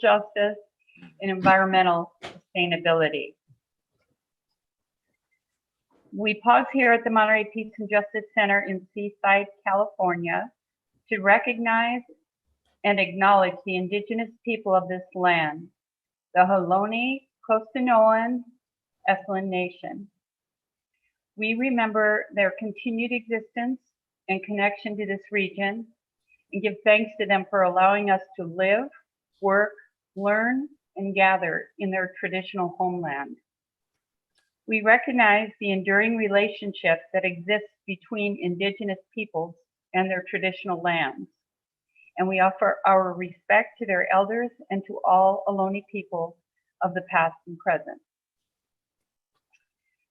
justice, and environmental sustainability. We pause here at the Monterey Peace and Justice Center in Seaside, California, to recognize and acknowledge the indigenous people of this land, the Ohlone Costanoan Esalen Nation. We remember their continued existence and connection to this region and give thanks to them for allowing us to live, work, learn, and gather in their traditional homeland. We recognize the enduring relationship that exists between indigenous peoples and their traditional lands, and we offer our respect to their elders and to all Ohlone people of the past and present.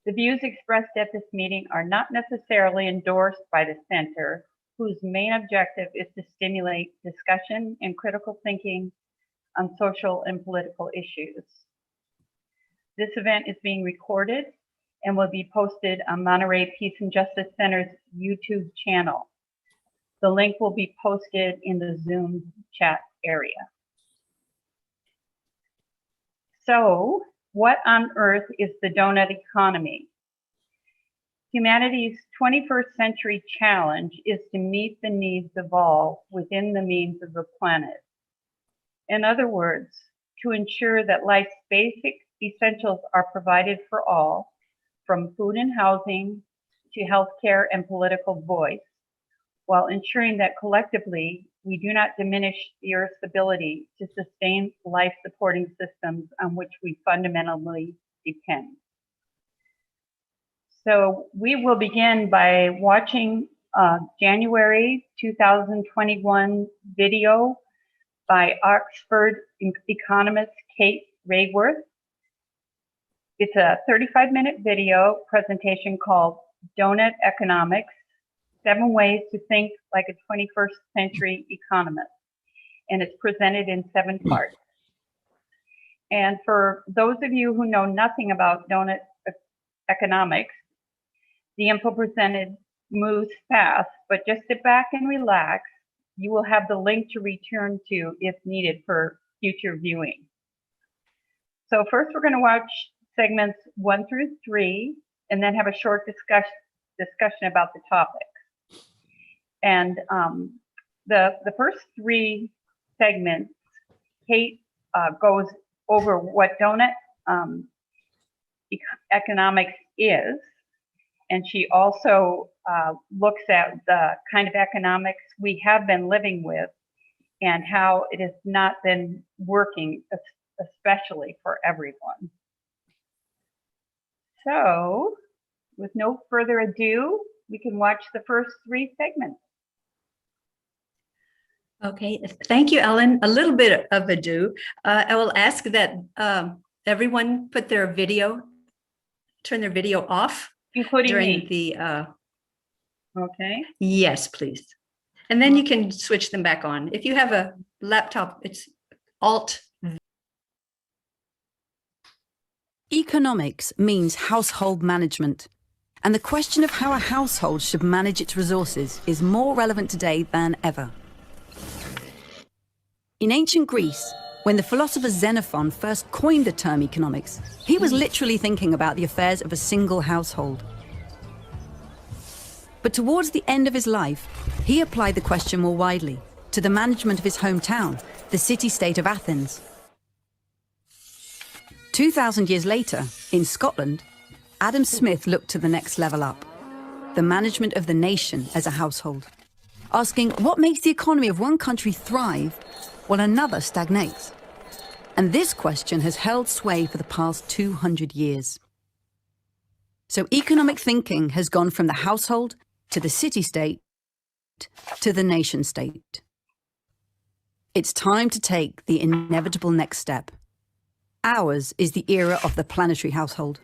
The views expressed at this meeting are not necessarily endorsed by the Center, whose main objective is to stimulate discussion and critical thinking on social and political issues. This event is being recorded and will be posted on Monterey Peace and Justice Center's YouTube channel. The link will be posted in the Zoom chat area. So, what on earth is the doughnut economy? Humanity's 21st century challenge is to meet the needs of all within the means of the planet. In other words, to ensure that life's basic essentials are provided for all, from food and housing to healthcare and political voice, while ensuring that collectively we do not diminish the Earth's ability to sustain life-supporting systems on which we fundamentally depend. So we will begin by watching January 2021 video by Oxford economist Kate Raworth. It's a 35-minute video presentation called Doughnut Economics, 7 Ways to Think Like a 21st Century Economist. And it's presented in 7 parts. And for those of you who know nothing about doughnut economics, the info presented moves fast, but just sit back and relax. You will have the link to return to if needed for future viewing. So first we're going to watch segments 1 through 3, and then have a short discussion about the topic. And the first 3 segments, Kate goes over what doughnut economics is, and she also looks at the kind of economics we have been living with and how it has not been working, especially for everyone. So, with no further ado, we can watch the first 3 segments. Okay, thank you, Ellen. A little bit of ado. I will ask that everyone put their video, turn their video off. Including during me. The okay. Yes, please. And then you can switch them back on. If you have a laptop, it's Alt. Economics means household management. And the question of how a household should manage its resources is more relevant today than ever. In ancient Greece, when the philosopher Xenophon first coined the term economics, he was literally thinking about the affairs of a single household. But towards the end of his life, he applied the question more widely to the management of his hometown, the city-state of Athens. 2,000 years later, in Scotland, Adam Smith looked to the next level up, the management of the nation as a household, asking what makes the economy of one country thrive while another stagnates. And this question has held sway for the past 200 years. So economic thinking has gone from the household to the city-state to the nation-state. It's time to take the inevitable next step. Ours is the era of the planetary household.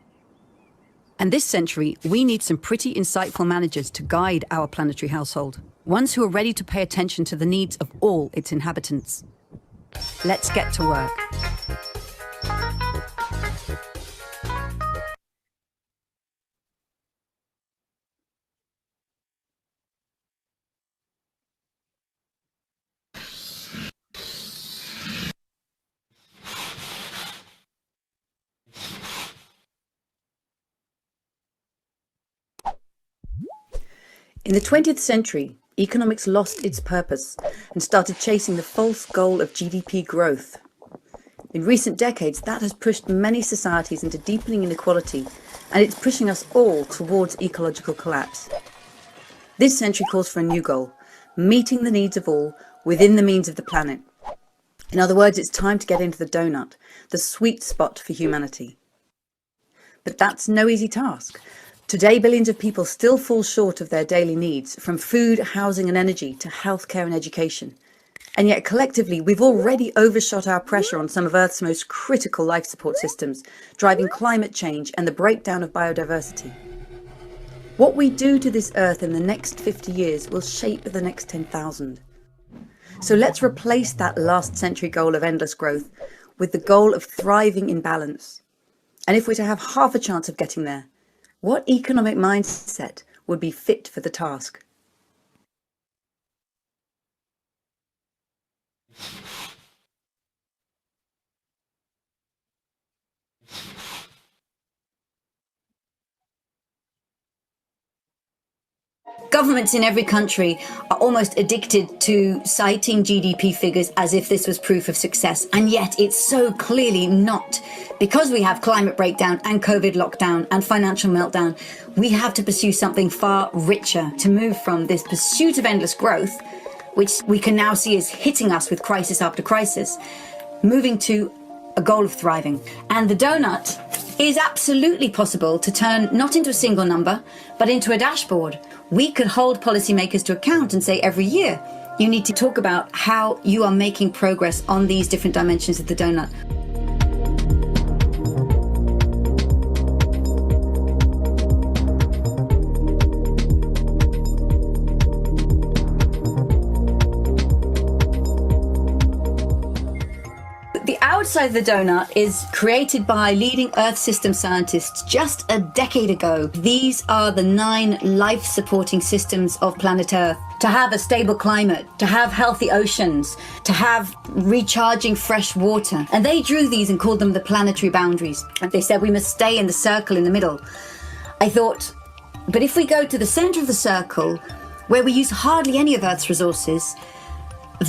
And this century, we need some pretty insightful managers to guide our planetary household, ones who are ready to pay attention to the needs of all its inhabitants. Let's get to work. In the 20th century, economics lost its purpose and started chasing the false goal of GDP growth. In recent decades, that has pushed many societies into deepening inequality, and it's pushing us all towards ecological collapse. This century calls for a new goal, meeting the needs of all within the means of the planet. In other words, it's time to get into the donut, the sweet spot for humanity. But that's no easy task. Today, billions of people still fall short of their daily needs, from food, housing and energy to healthcare and education. And yet collectively, we've already overshot our pressure on some of Earth's most critical life support systems, driving climate change and the breakdown of biodiversity. What we do to this Earth in the next 50 years will shape the next 10,000. So let's replace that last century goal of endless growth with the goal of thriving in balance. And if we're to have half a chance of getting there, what economic mindset would be fit for the task? Governments in every country are almost addicted to citing GDP figures as if this was proof of success, and yet it's so clearly not. Because we have climate breakdown and COVID lockdown and financial meltdown, we have to pursue something far richer to move from this pursuit of endless growth, which we can now see is hitting us with crisis after crisis, moving to a goal of thriving. And the donut is absolutely possible to turn not into a single number, but into a dashboard. We could hold policymakers to account and say every year, you need to talk about how you are making progress on these different dimensions of the donut. The outside of the donut is created by leading Earth system scientists just a decade ago. These are the 9 life-supporting systems of planet Earth. To have a stable climate, to have healthy oceans, to have recharging fresh water. And they drew these and called them the planetary boundaries. And they said we must stay in the circle in the middle. I thought, but if we go to the center of the circle, where we use hardly any of Earth's resources,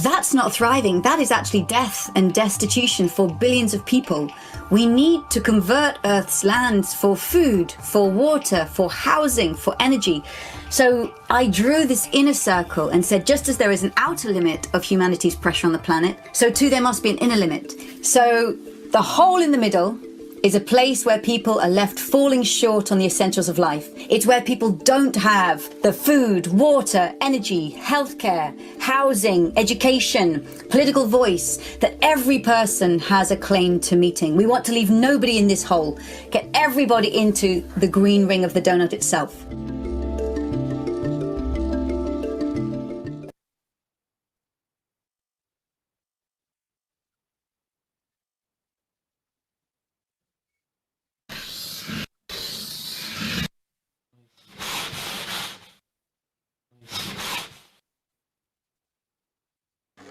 that's not thriving. That is actually death and destitution for billions of people. We need to convert Earth's lands for food, for water, for housing, for energy. So I drew this inner circle and said, just as there is an outer limit of humanity's pressure on the planet, so too there must be an inner limit. So the hole in the middle is a place where people are left falling short on the essentials of life. It's where people don't have the food, water, energy, healthcare, housing, education, political voice that every person has a claim to meeting. We want to leave nobody in this hole, get everybody into the green ring of the donut itself.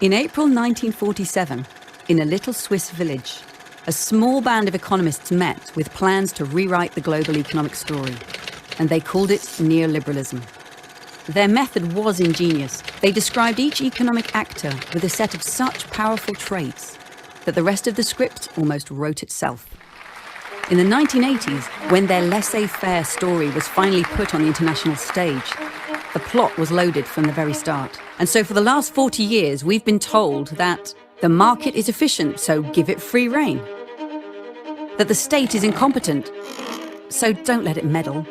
In April 1947, in a little Swiss village, a small band of economists met with plans to rewrite the global economic story, and they called it neoliberalism. Their method was ingenious. They described each economic actor with a set of such powerful traits that the rest of the script almost wrote itself. In the 1980s, when their laissez-faire story was finally put on the international stage, the plot was loaded from the very start. And so for the last 40 years, we've been told that the market is efficient, so give it free rein. That the state is incompetent, so don't let it meddle.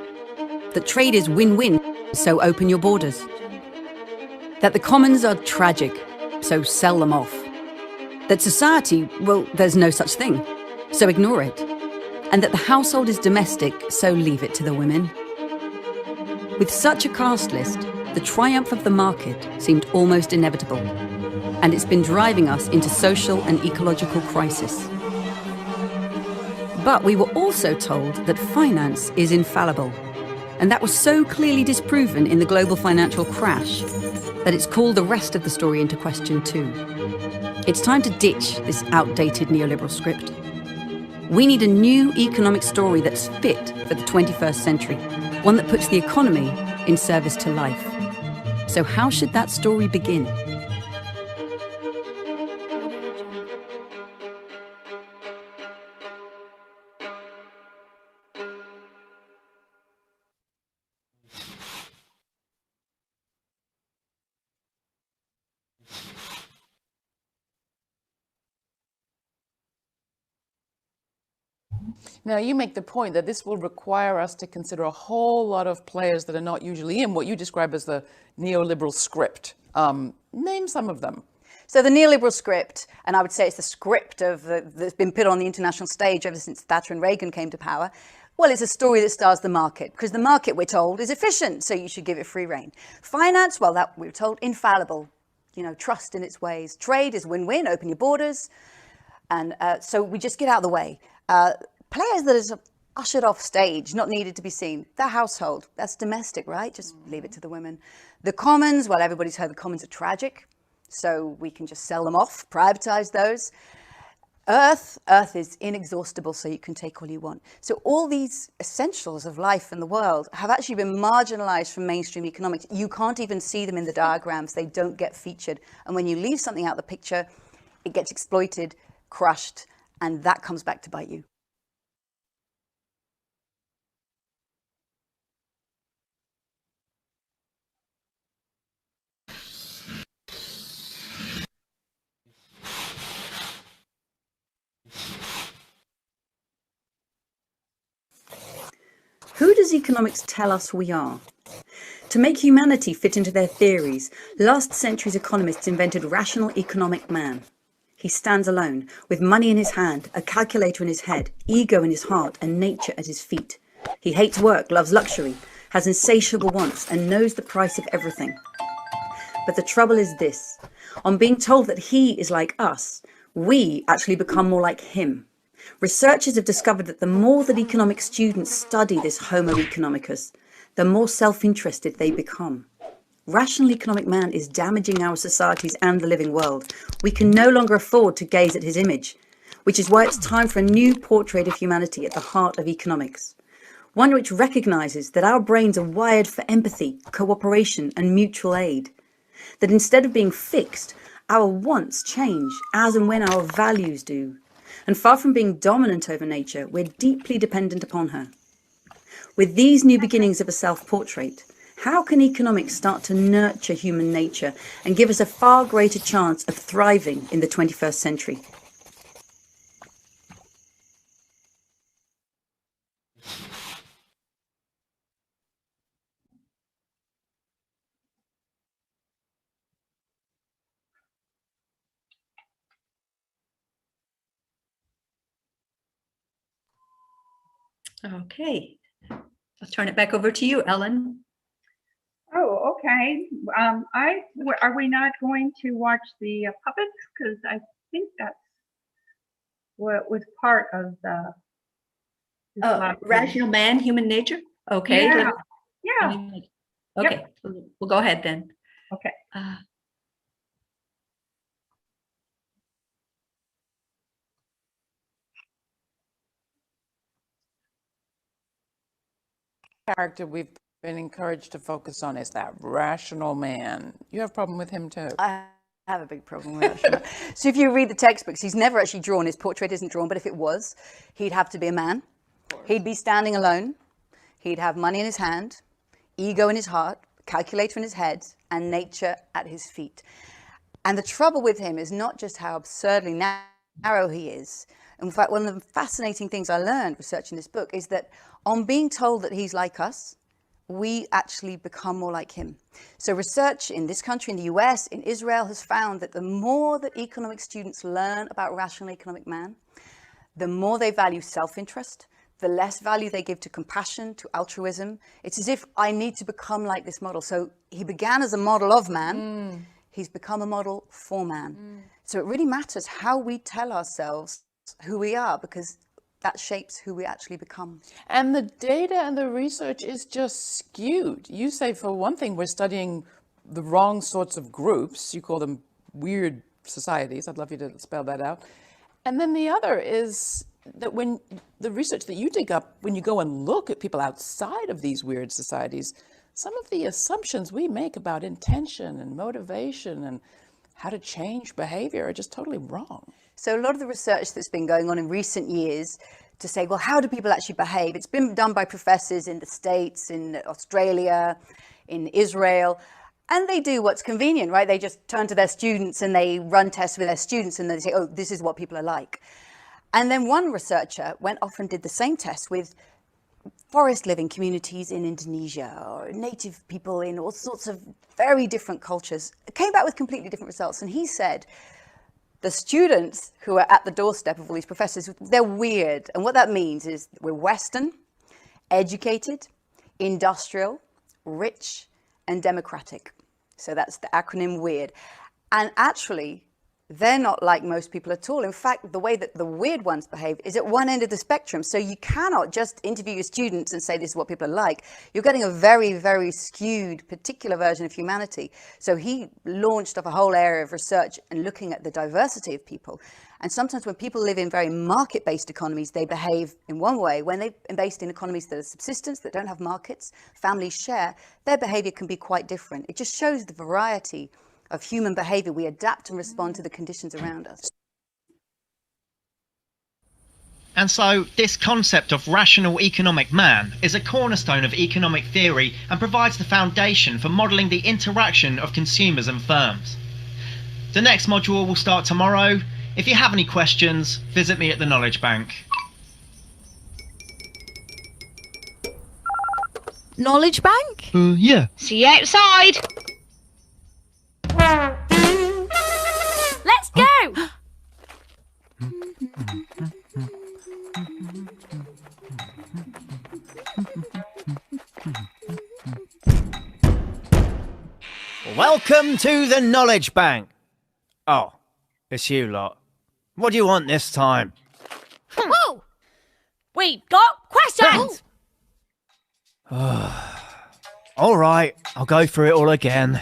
That trade is win-win, so open your borders. That the commons are tragic, so sell them off. That society, well, there's no such thing, so ignore it. And that the household is domestic, so leave it to the women. With such a cast list, the triumph of the market seemed almost inevitable, and it's been driving us into social and ecological crisis. But we were also told that finance is infallible, and that was so clearly disproven in the global financial crash that it's called the rest of the story into question too. It's time to ditch this outdated neoliberal script. We need a new economic story that's fit for the 21st century, one that puts the economy in service to life. So how should that story begin? Now, you make the point that this will require us to consider a whole lot of players that are not usually in what you describe as the neoliberal script. Name some of them. So the neoliberal script, and I would say it's the script that's been put on the international stage ever since Thatcher and Reagan came to power. Well, it's a story that stars the market, because the market, we're told, is efficient, so you should give it free rein. Finance, well, that we're told, infallible. Trust in its ways. Trade is win-win, open your borders. And so we just get out of the way. Players that is ushered off stage, not needed to be seen. The household, that's domestic, right? Just leave it to the women. The commons, well, everybody's heard the commons are tragic, so we can just sell them off, privatize those. Earth is inexhaustible, so you can take all you want. So all these essentials of life and the world have actually been marginalized from mainstream economics. You can't even see them in the diagrams. They don't get featured. And when you leave something out of the picture, it gets exploited, crushed, and that comes back to bite you. Who does economics tell us we are? To make humanity fit into their theories, last century's economists invented rational economic man. He stands alone, with money in his hand, a calculator in his head, ego in his heart, and nature at his feet. He hates work, loves luxury, has insatiable wants, and knows the price of everything. But the trouble is this: on being told that he is like us, we actually become more like him. Researchers have discovered that the more that economic students study this Homo economicus, the more self-interested they become. Rational economic man is damaging our societies and the living world. We can no longer afford to gaze at his image, which is why it's time for a new portrait of humanity at the heart of economics. One which recognizes that our brains are wired for empathy, cooperation, and mutual aid. That instead of being fixed, our wants change as and when our values do. And far from being dominant over nature, we're deeply dependent upon her. With these new beginnings of a self-portrait, how can economics start to nurture human nature and give us a far greater chance of thriving in the 21st century? Okay, I'll turn it back over to you, Ellen. Oh, okay. Are we not going to watch the puppets? Because I think that's what was part of the. Rational man, human nature. Okay. Yeah. Yeah. Okay. Yep. We'll go ahead then. Okay. Character we've been encouraged to focus on is that rational man. You have a problem with him too? I have a big problem with that. So if you read the textbooks, he's never actually drawn, his portrait isn't drawn, but if it was, he'd have to be a man. He'd be standing alone. He'd have money in his hand, ego in his heart, calculator in his head, and nature at his feet. And the trouble with him is not just how absurdly narrow he is. In fact, one of the fascinating things I learned researching this book is that on being told that he's like us, we actually become more like him. So research in this country, in the US, in Israel, has found that the more that economic students learn about rational economic man, the more they value self-interest, the less value they give to compassion, to altruism. It's as if I need to become like this model. So he began as a model of man. He's become a model for man. So it really matters how we tell ourselves who we are, because that shapes who we actually become. And the data and the research is just skewed. You say, for one thing, we're studying the wrong sorts of groups. You call them weird societies. I'd love you to spell that out. And then the other is that when the research that you dig up, when you go and look at people outside of these weird societies, some of the assumptions we make about intention and motivation and how to change behavior are just totally wrong. So a lot of the research that's been going on in recent years to say, well, how do people actually behave? It's been done by professors in the States, in Australia, in Israel, and they do what's convenient, right? They just turn to their students and they run tests with their students and they say, oh, this is what people are like. And then one researcher went off and did the same test with forest living communities in Indonesia or native people in all sorts of very different cultures. It came back with completely different results. And he said, the students who are at the doorstep of all these professors, they're weird. And what that means is we're Western, educated, industrial, rich, and democratic. So that's the acronym WEIRD. And actually, they're not like most people at all. In fact, the way that the weird ones behave is at one end of the spectrum. So you cannot just interview your students and say this is what people are like. You're getting a very, very skewed particular version of humanity. So he launched off a whole area of research and looking at the diversity of people. And sometimes when people live in very market-based economies, they behave in one way. When they're based in economies that are subsistence, that don't have markets, families share, their behavior can be quite different. It just shows the variety of human behavior. We adapt and respond to the conditions around us. And so this concept of rational economic man is a cornerstone of economic theory and provides the foundation for modelling the interaction of consumers and firms. The next module will start tomorrow. If you have any questions, visit me at the Knowledge Bank. Knowledge Bank? Yeah. See you outside. Let's go! Welcome to the Knowledge Bank. Oh, it's you lot. What do you want this time? Whoa! We've got questions! All right, I'll go through it all again.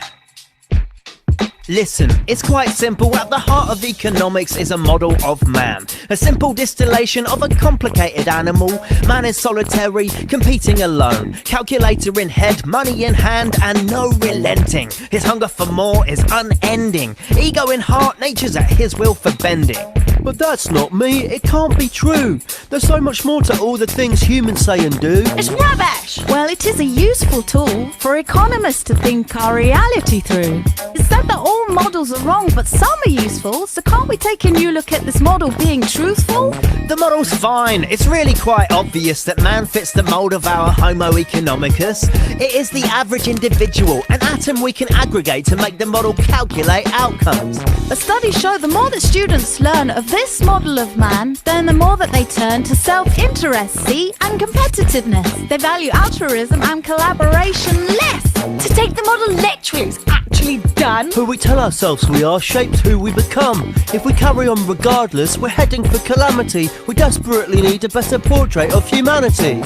Listen, it's quite simple. At the heart of economics is a model of man. A simple distillation of a complicated animal. Man is solitary, competing alone. Calculator in head, money in hand, and no relenting. His hunger for more is unending. Ego in heart, nature's at his will for bending. But that's not me, it can't be true. There's so much more to all the things humans say and do. It's rubbish! Well, it is a useful tool for economists to think our reality through. It's said that all models are wrong, but some are useful, so can't we take a new look at this model being truthful? The model's fine. It's really quite obvious that man fits the mould of our Homo economicus. It is the average individual, an atom we can aggregate to make the model calculate outcomes. A study showed the more that students learn of this model of man, then the more that they turn to self-interest, see, and competitiveness. They value altruism and collaboration less. To take the model literally is actually done. Who we tell ourselves we are shapes who we become. If we carry on regardless, we're heading for calamity. We desperately need a better portrait of humanity.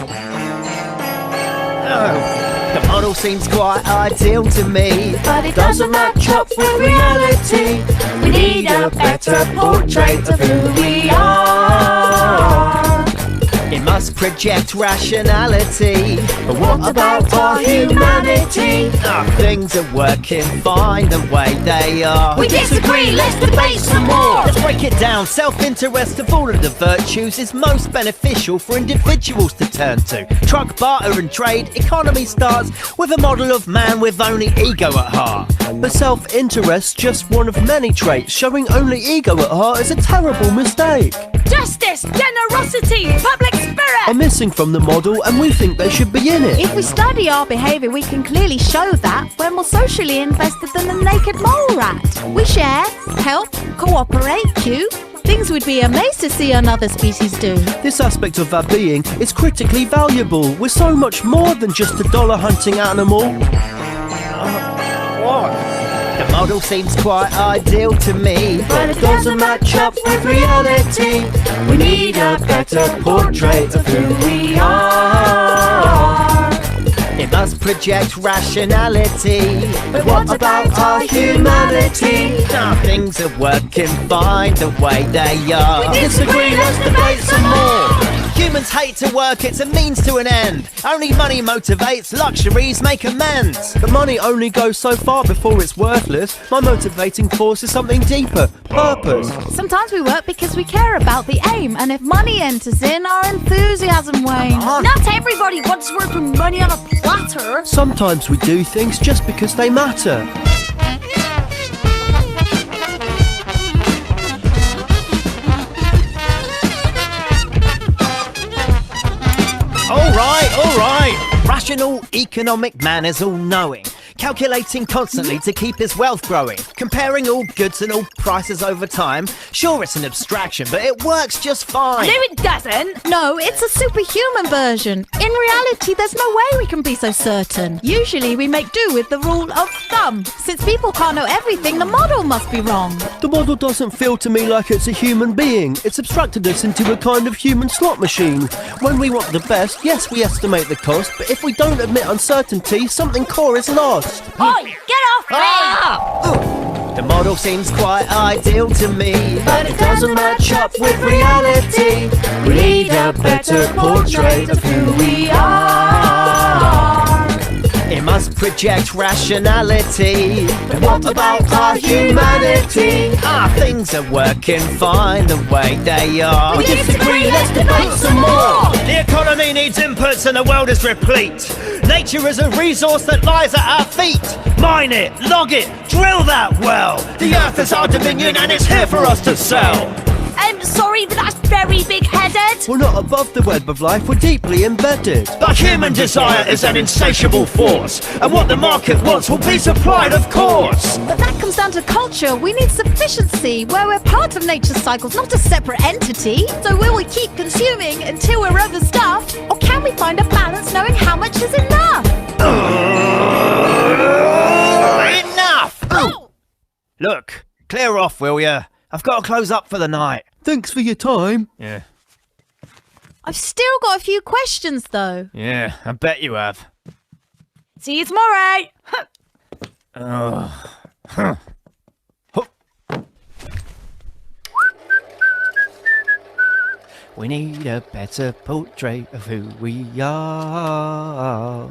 The model seems quite ideal to me, But it doesn't match up with reality. We need a better portrait of who we are. it must project rationality. But what about our humanity? Things are working fine the way they are. We disagree, let's debate some more. Let's break it down. Self-interest of all of the virtues is most beneficial for individuals to turn to. Truck, barter and trade, economy starts with a model of man with only ego at heart. But self-interest, just one of many traits, showing only ego at heart is a terrible mistake. Justice, generosity, public spirit Are missing from the model and we think they should be in it. If we study our behaviour, we can clearly show that we're more socially invested than the naked mole rat. We share, help, cooperate, queue, things we'd be amazed to see another species do. This aspect of our being is critically valuable. We're so much more than just a dollar-hunting animal. What? The model seems quite ideal to me, but it doesn't match up with reality. We need a better portrait of who we are. It must project rationality. But what about our humanity? Things are working fine the way they are. We disagree, let's debate some more. Humans hate to work, it's a means to an end. Only money motivates, luxuries make amends. But money only goes so far before it's worthless. My motivating force is something deeper, purpose. Sometimes we work because we care about the aim, and if money enters in, our enthusiasm wanes. Not everybody wants to work for money on a platter. Sometimes we do things just because they matter. All right. Rational economic man is all-knowing, calculating constantly to keep his wealth growing, comparing all goods and all prices over time. Sure, it's an abstraction, but it works just fine. No, it doesn't. No, it's a superhuman version. In reality, there's no way we can be so certain. Usually we make do with the rule of thumb. Since people can't know everything, the model must be wrong. The model doesn't feel to me like it's a human being. It's abstracted us into a kind of human slot machine. When we want the best, yes, we estimate the cost, but if we don't admit uncertainty, something core is lost. Oi, get off me! The model seems quite ideal to me, But it doesn't match up with reality. We need a better portrait of who we are. it must project rationality. And what about our humanity? Things are working fine the way they are. We disagree, let's debate some more. The economy needs inputs and the world is replete. Nature is a resource that lies at our feet. Mine it, log it, drill that well. The earth is our dominion and it's here for us to sell. Sorry, but that's very big-headed. We're not above the web of life, we're deeply embedded. But human desire is an insatiable force, and what the market wants will be supplied, of course. But that comes down to culture. We need sufficiency, where we're part of nature's cycles, not a separate entity. So will we keep consuming until we're overstuffed, or can we find a balance knowing how much is enough? Enough! Look, clear off, will ya? I've got to close up for the night. Thanks for your time. Yeah, I've still got a few questions, though. I bet you have. See you tomorrow. We need a better portrait of who we are.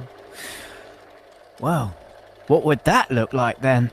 Well, what would that look like then?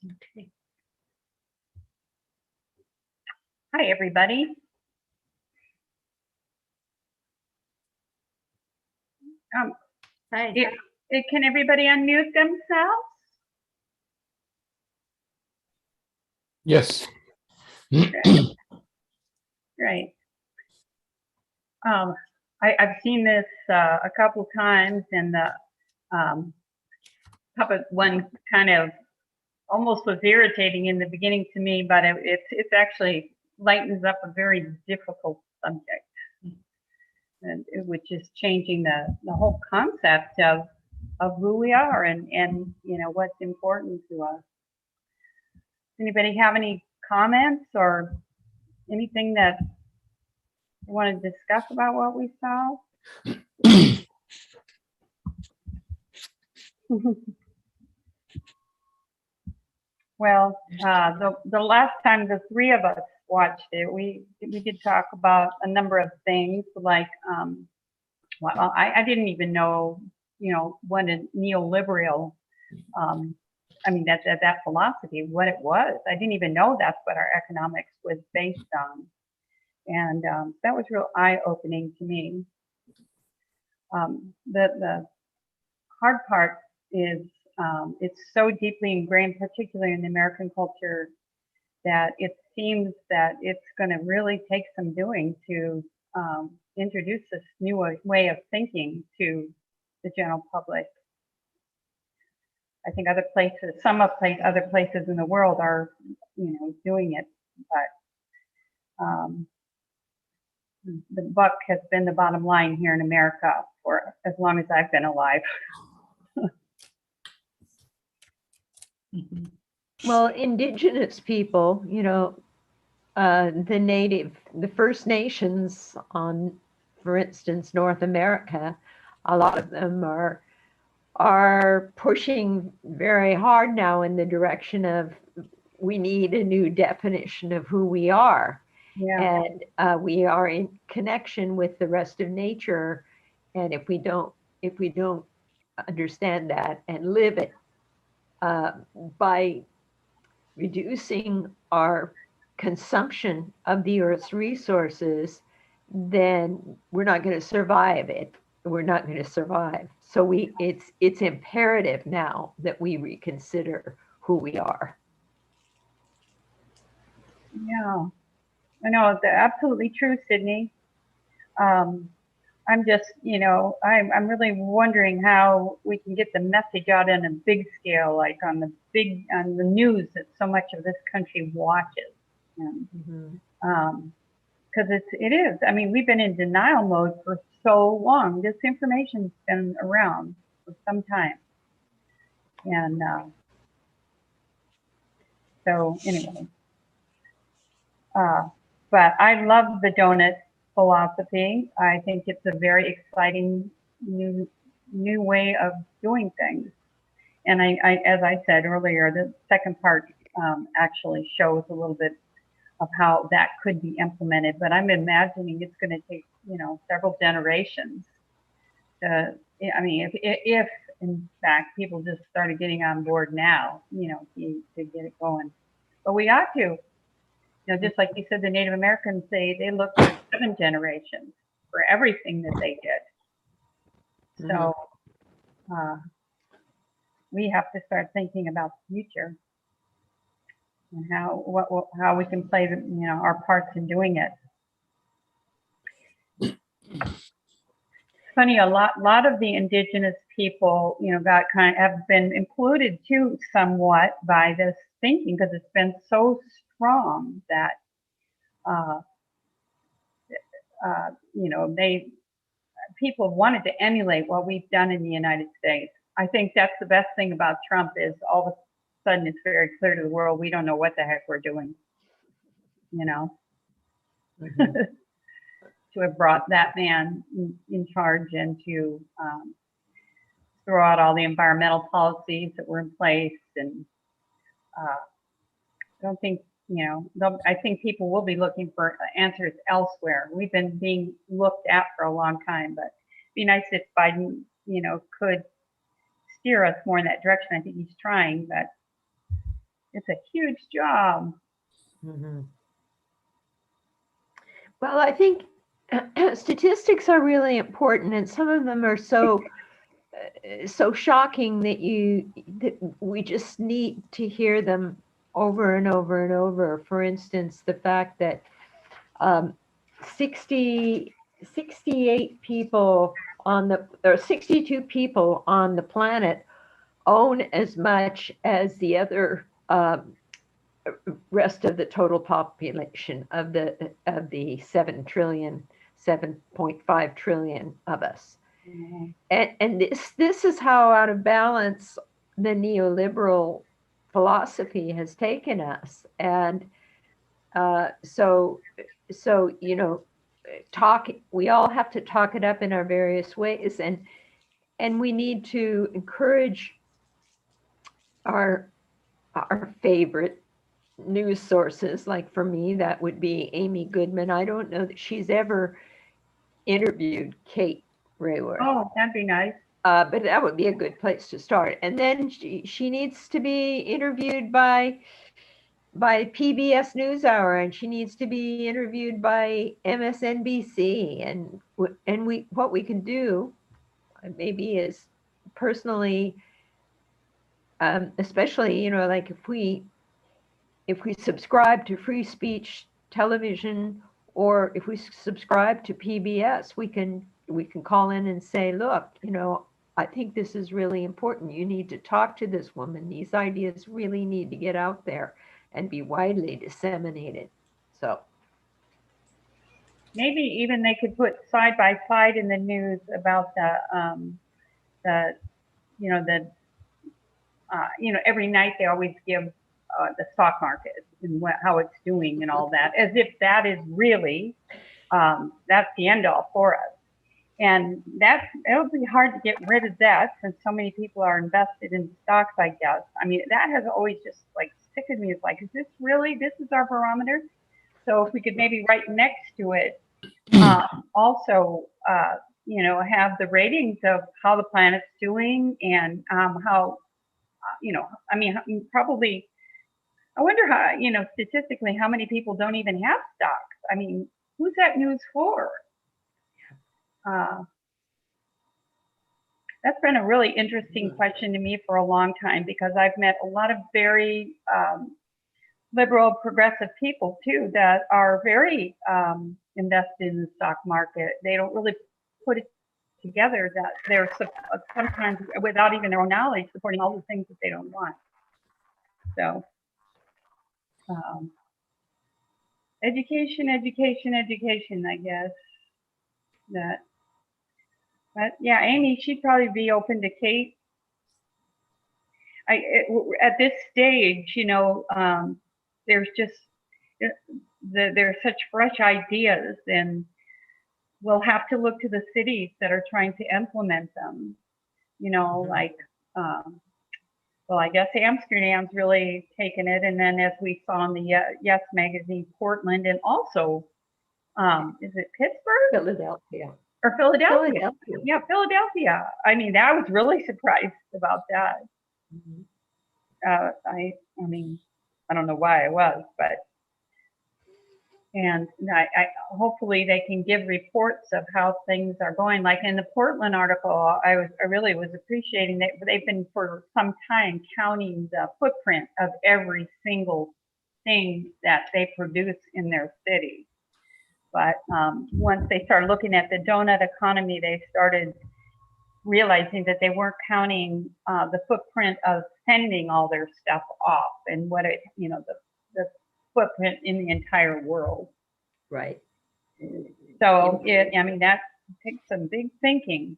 Okay. Hi, everybody. Hey. Can everybody unmute themselves? Yes. Great. I've seen this a couple times, and the puppet one kind of almost was irritating in the beginning to me, but it's actually lightens up a very difficult subject, and which is changing the whole concept of who we are and you know what's important to us. Anybody have any comments or anything that you want to discuss about what we saw? Well, the last time the three of us watched it, we did talk about a number of things, like well, I didn't even know, you know, what a neoliberal, I mean, that philosophy, what it was. I didn't even know that's what our economics was based on, and that was real eye-opening to me. The hard part is it's so deeply ingrained, particularly in the American culture, that it seems that it's going to really take some doing to introduce this new way of thinking to the general public. I think other places, other places in the world are, you know, doing it, but the buck has been the bottom line here in America for as long as I've been alive. Well, indigenous people, the First Nations on, for instance, North America, a lot of them are pushing very hard now in the direction of we need a new definition of who we are. Yeah. And we are in connection with the rest of nature. And if we don't understand that and live it by reducing our consumption of the Earth's resources, then we're not going to survive it. We're not going to survive. So it's imperative now that we reconsider who we are. Yeah, I know, it's absolutely true, Sydney. I'm just, I'm really wondering how we can get the message out on a big scale, like on the news that so much of this country watches. Because it is. I mean, we've been in denial mode for so long. This information's been around for some time. And so anyway. But I love the donut philosophy. I think it's a very exciting new way of doing things. And I as I said earlier, the second part actually shows a little bit of how that could be implemented. But I'm imagining it's going to take, several generations. I mean, if in fact people just started getting on board now, to get it going. But we ought to. Just like you said, the Native Americans they look for 7 generations for everything that they did. So we have to start thinking about the future and how we can play our parts in doing it. Funny, a lot of the indigenous people, have been included too somewhat by this thinking because it's been so strong that people wanted to emulate what we've done in the United States. I think that's the best thing about Trump is all of a sudden it's very clear to the world we don't know what the heck we're doing. To have brought that man in charge and to throw out all the environmental policies that were in place, and I don't think I think people will be looking for answers elsewhere. We've been being looked at for a long time, but it'd be nice if Biden, could steer us more in that direction. I think he's trying, but it's a huge job. Well, I think statistics are really important, and some of them are so shocking that we just need to hear them over and over and over. For instance, the fact that 68 people or 62 people on the planet own as much as the other rest of the total population of the 7.5 trillion of us. And this is how out of balance the neoliberal philosophy has taken us. And we all have to talk it up in our various ways, and we need to encourage our favorite news sources. Like for me, that would be Amy Goodman. I don't know that she's ever interviewed Kate Raworth. Oh, that'd be nice. But that would be a good place to start. And then she needs to be interviewed by PBS NewsHour, and she needs to be interviewed by MSNBC. And what we can do maybe is personally, especially like if we subscribe to free speech television, or if we subscribe to PBS, we can call in and say, look, I think this is really important. You need to talk to this woman. These ideas really need to get out there and be widely disseminated. So maybe even they could put side by side in the news about the you know, every night they always give the stock market and how it's doing and all that, as if that is really, that's the end all for us. And it'll be hard to get rid of that since so many people are invested in stocks, I guess. I mean, that has always just like sickened me. It's like, is this is our barometer? So if we could maybe right next to it, also, have the ratings of how the planet's doing and how, probably, I wonder how, statistically, how many people don't even have stocks? I mean, who's that news for? That's been a really interesting question to me for a long time, because I've met a lot of very liberal, progressive people too that are very invested in the stock market. They don't really put it together that they're sometimes, without even their own knowledge, supporting all the things that they don't want. So education, I guess. But yeah, Amy, she'd probably be open to Kate. At this stage, there's just there's such fresh ideas, and we'll have to look to the cities that are trying to implement them. Like, well, I guess Amsterdam's really taken it, and then as we saw in the Yes magazine, Portland, and also, is it Pittsburgh? Philadelphia. Or Philadelphia. Yeah, Philadelphia. I mean, I was really surprised about that. I don't know why I was, but, and I hopefully they can give reports of how things are going. Like in the Portland article, I really was appreciating that they've been for some time counting the footprint of every single thing that they produce in their city. But once they started looking at the Doughnut economy, they started realizing that they weren't counting the footprint of sending all their stuff off and what the footprint in the entire world. Right. So that takes some big thinking.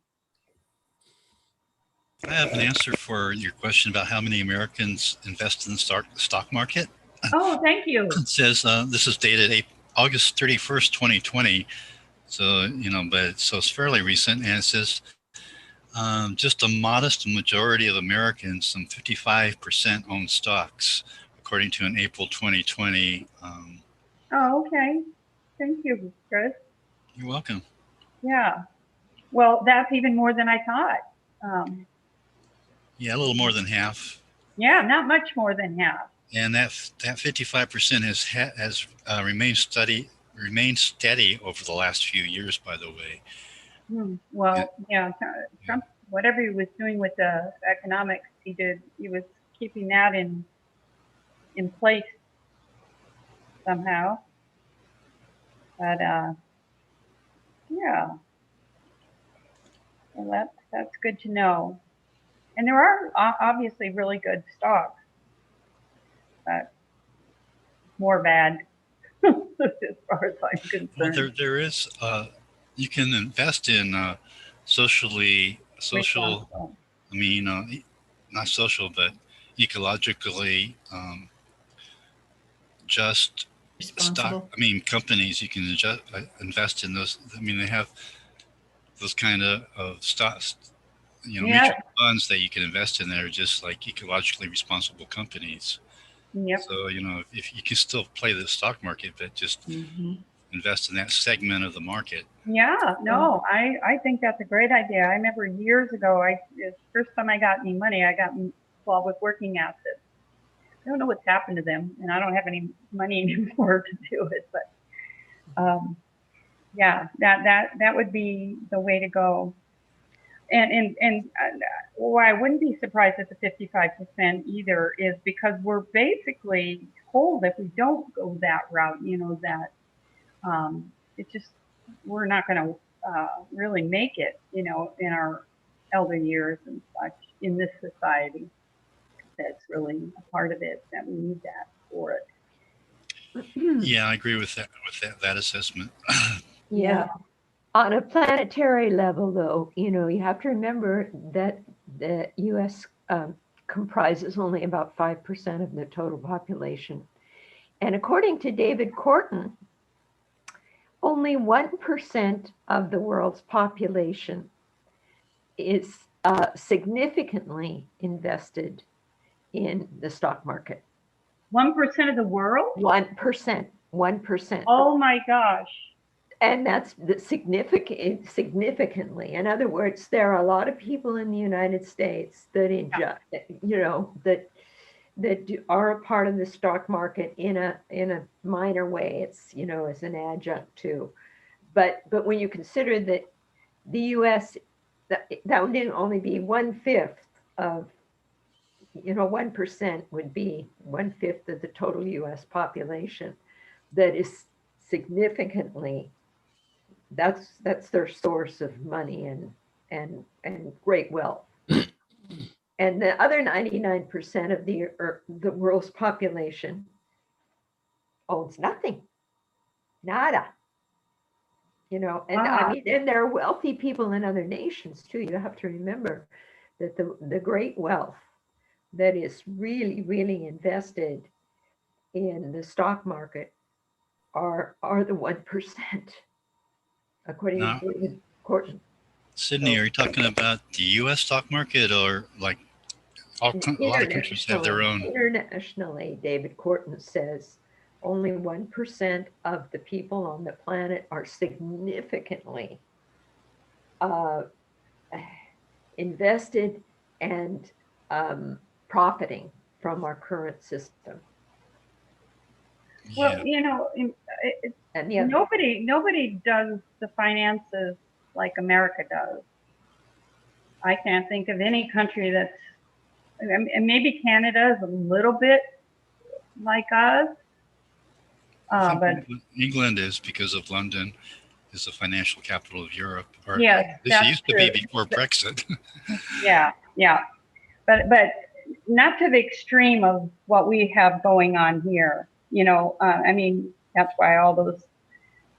I have an answer for your question about how many Americans invest in the stock market. Oh, thank you. It says this is dated August 31st, 2020. So, so it's fairly recent. And it says just a modest majority of Americans, some 55%, own stocks, according to an April 2020. Oh, okay. Thank you, Chris. You're welcome. Yeah. Well, that's even more than I thought. Yeah, a little more than half. Yeah, not much more than half. And that 55% has remained steady over the last few years, by the way. Well, yeah, Trump, whatever he was doing with the economics, he was keeping that in place somehow. But yeah, well, that's good to know. And there are obviously really good stocks, but more bad as far as I'm concerned. Well, there is. You can invest in social. I mean, not social, but ecologically just stock. I mean, companies. You can invest in those. I mean, they have those kind of stocks. Mutual funds that you can invest in that are just like ecologically responsible companies. Yep. So, if you can still play the stock market, but just invest in that segment of the market. Yeah, no, I think that's a great idea. I remember years ago, the first time I got any money, I got involved with working assets. I don't know what's happened to them, and I don't have any money anymore to do it, but yeah, that would be the way to go. And why I wouldn't be surprised at the 55% either is because we're basically told if we don't go that route, that it's just, we're not going to really make it, in our elder years and such in this society. That's really a part of it, that we need that for it. Yeah, I agree with that assessment. Yeah. On a planetary level, though, you have to remember that the US comprises only about 5% of the total population. And according to David Korten, only 1% of the world's population is significantly invested in the stock market. 1% of the world? 1%. 1%. Oh my gosh. And that's significantly. In other words, there are a lot of people in the United States that that are a part of the stock market in a minor way. It's as an adjunct to, but when you consider that the U.S. that would only be 1/5 of 1% would be 1/5 of the total U.S. population. That is significantly. That's their source of money and great wealth. And the other 99% of the world's population owns nothing, nada. And I mean, and there are wealthy people in other nations too. You have to remember that the great wealth that is really, really invested in the stock market are the 1%, according to David Korten. Sydney, are you talking about the U.S. stock market or like a lot of countries have their own? Internationally, David Korten says only 1% of the people on the planet are significantly invested and profiting from our current system. Well, nobody does the finances like America does. I can't think of any country that's, and maybe Canada is a little bit like us. But England is, because of London is the financial capital of Europe. Or yes, this used to be before Brexit. Yeah. But not to the extreme of what we have going on here. I mean, that's why all those,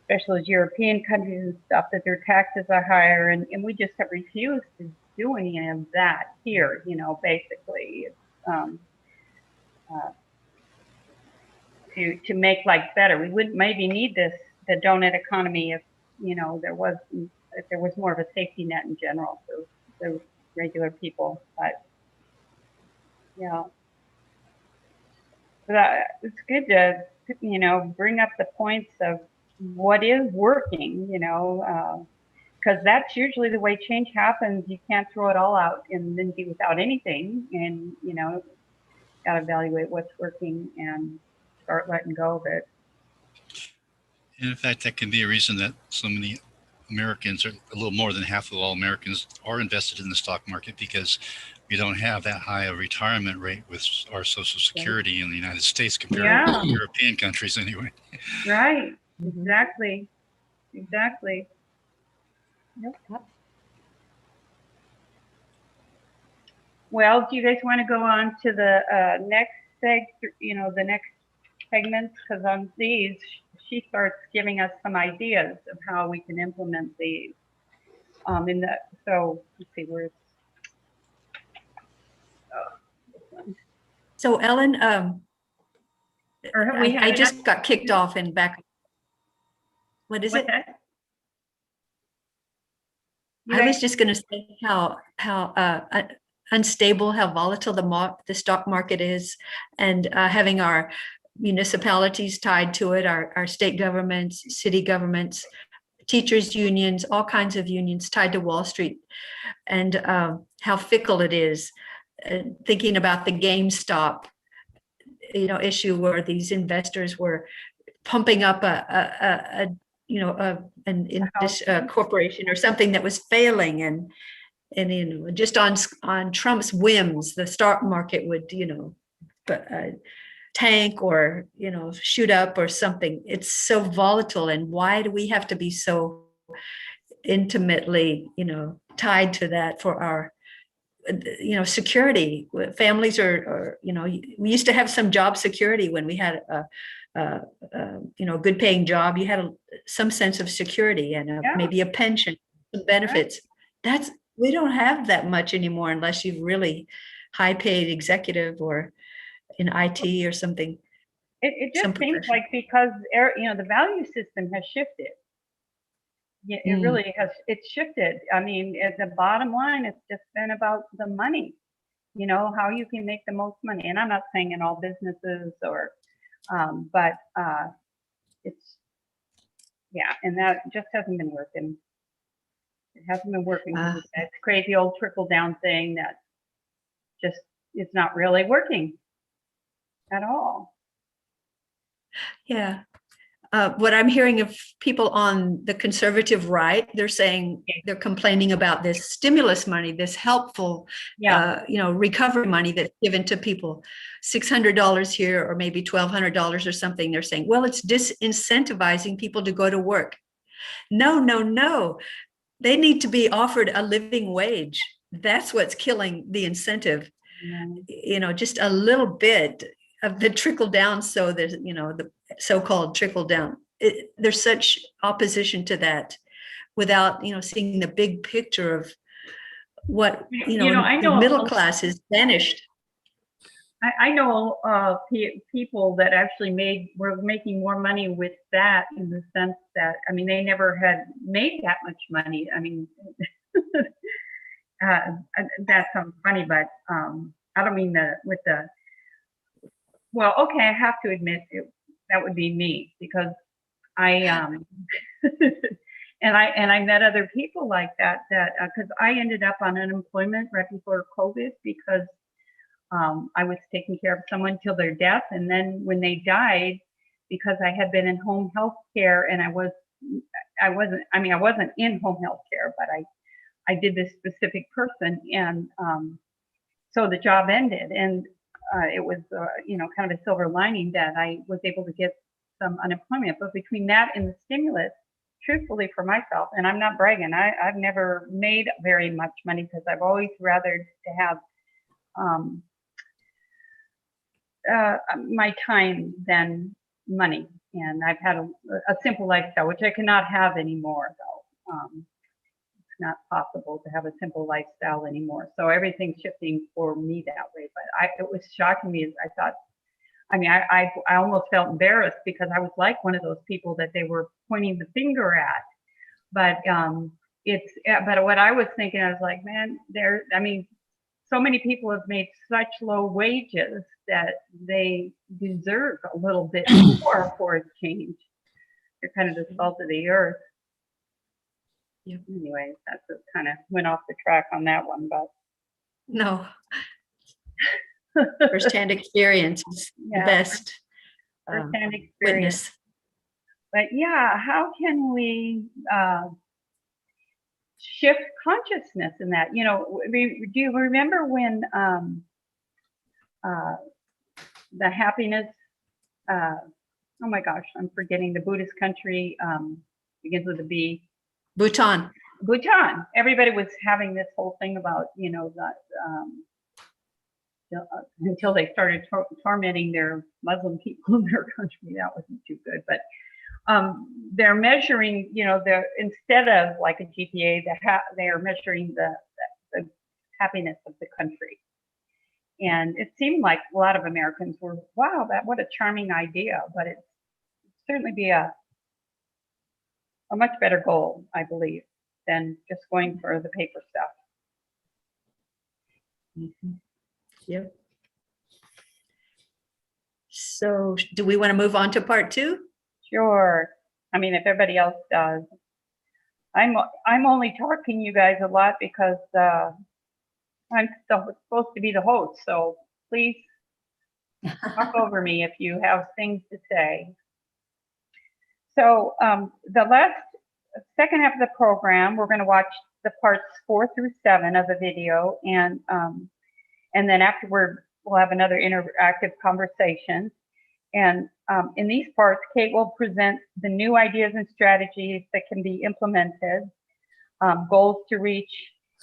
especially those European countries and stuff, that their taxes are higher, and we just have refused to do any of that here. Basically, to make life better. We wouldn't maybe need the donut economy if there was more of a safety net in general for the regular people. But yeah, it's good to bring up the points of what is working. Because that's usually the way change happens. You can't throw it all out and then be without anything. And got to evaluate what's working and start letting go of it. And in fact, that can be a reason that so many Americans, or a little more than half of all Americans, are invested in the stock market, because we don't have that high a retirement rate with our Social Security in the United States compared to European countries anyway. Right. Exactly. Yep. Well, do you guys want to go on to the next the next segments? Because on these, she starts giving us some ideas of how we can implement these. So let's see, where's So Ellen, I just got kicked off and back. What is it? I was just going to say how unstable, how volatile the stock market is, and having our municipalities tied to it, our state governments, city governments, teachers unions, all kinds of unions tied to Wall Street, and how fickle it is. Thinking about the GameStop, issue where these investors were pumping up a corporation or something that was failing, and just on Trump's whims, the stock market would tank or shoot up or something. It's so volatile, and why do we have to be so intimately tied to that for our security? Families are we used to have some job security when we had good paying job, you had some sense of security and maybe a pension, some benefits. We don't have that much anymore unless you've really high paid executive or in IT or something. It just seems like because the value system has shifted. Yeah, it really has. It's shifted. I mean, at the bottom line, it's just been about the money. How you can make the most money. And I'm not saying in all businesses or, but it's and that just hasn't been working. It hasn't been working. It's crazy old trickle down thing that just is not really working at all. Yeah. What I'm hearing of people on the conservative right, they're complaining about this stimulus money, this helpful, recovery money that's given to people, $600 here or maybe $1,200 or something. They're saying, well, it's disincentivizing people to go to work. No. They need to be offered a living wage. That's what's killing the incentive. Just a little bit of the trickle down. So there's, the so-called trickle down. There's such opposition to that without, seeing the big picture of what, I know the middle class is vanished. I know people that actually were making more money with that, in the sense that, I mean, they never had made that much money. I mean, that sounds funny, but I don't mean well, okay, I have to admit that would be me, because I and I met other people like that because I ended up on unemployment right before COVID because I was taking care of someone till their death, and then when they died, because I had been in home health care, and I wasn't in home health care, but I did this specific person, and so the job ended, and it was kind of a silver lining that I was able to get some unemployment. But between that and the stimulus, truthfully for myself, and I'm not bragging, I've never made very much money because I've always rather to have my time than money, and I've had a simple lifestyle, which I cannot have anymore, though. It's not possible to have a simple lifestyle anymore. So everything's shifting for me that way. But it was shocking me as I thought. I mean, I almost felt embarrassed because I was like one of those people that they were pointing the finger at. But but what I was thinking, I was like, man, so many people have made such low wages that they deserve a little bit more for a change. They're kind of the salt of the earth. Yep. Anyway, that's kind of went off the track on that one, but no. First-hand experience is the best. First-hand experience. Witness. But yeah, how can we shift consciousness in that? Do you remember when the happiness, oh my gosh, I'm forgetting the Buddhist country, begins with a B. Bhutan. Everybody was having this whole thing about, until they started tormenting their Muslim people in their country. That wasn't too good, but they're measuring, instead of like a GPA, they are measuring the happiness of the country. And it seemed like a lot of Americans were, wow, what a charming idea, but it's certainly be a much better goal, I believe, than just going for the paper stuff. Mm-hmm. Yep. So do we want to move on to part 2? Sure. I mean, if everybody else does. I'm only talking you guys a lot because I'm supposed to be the host, so please talk over me if you have things to say. So the second half of the program, we're going to watch the parts 4 through 7 of the video, and then afterward we'll have another interactive conversation. And in these parts, Kate will present the new ideas and strategies that can be implemented, goals to reach,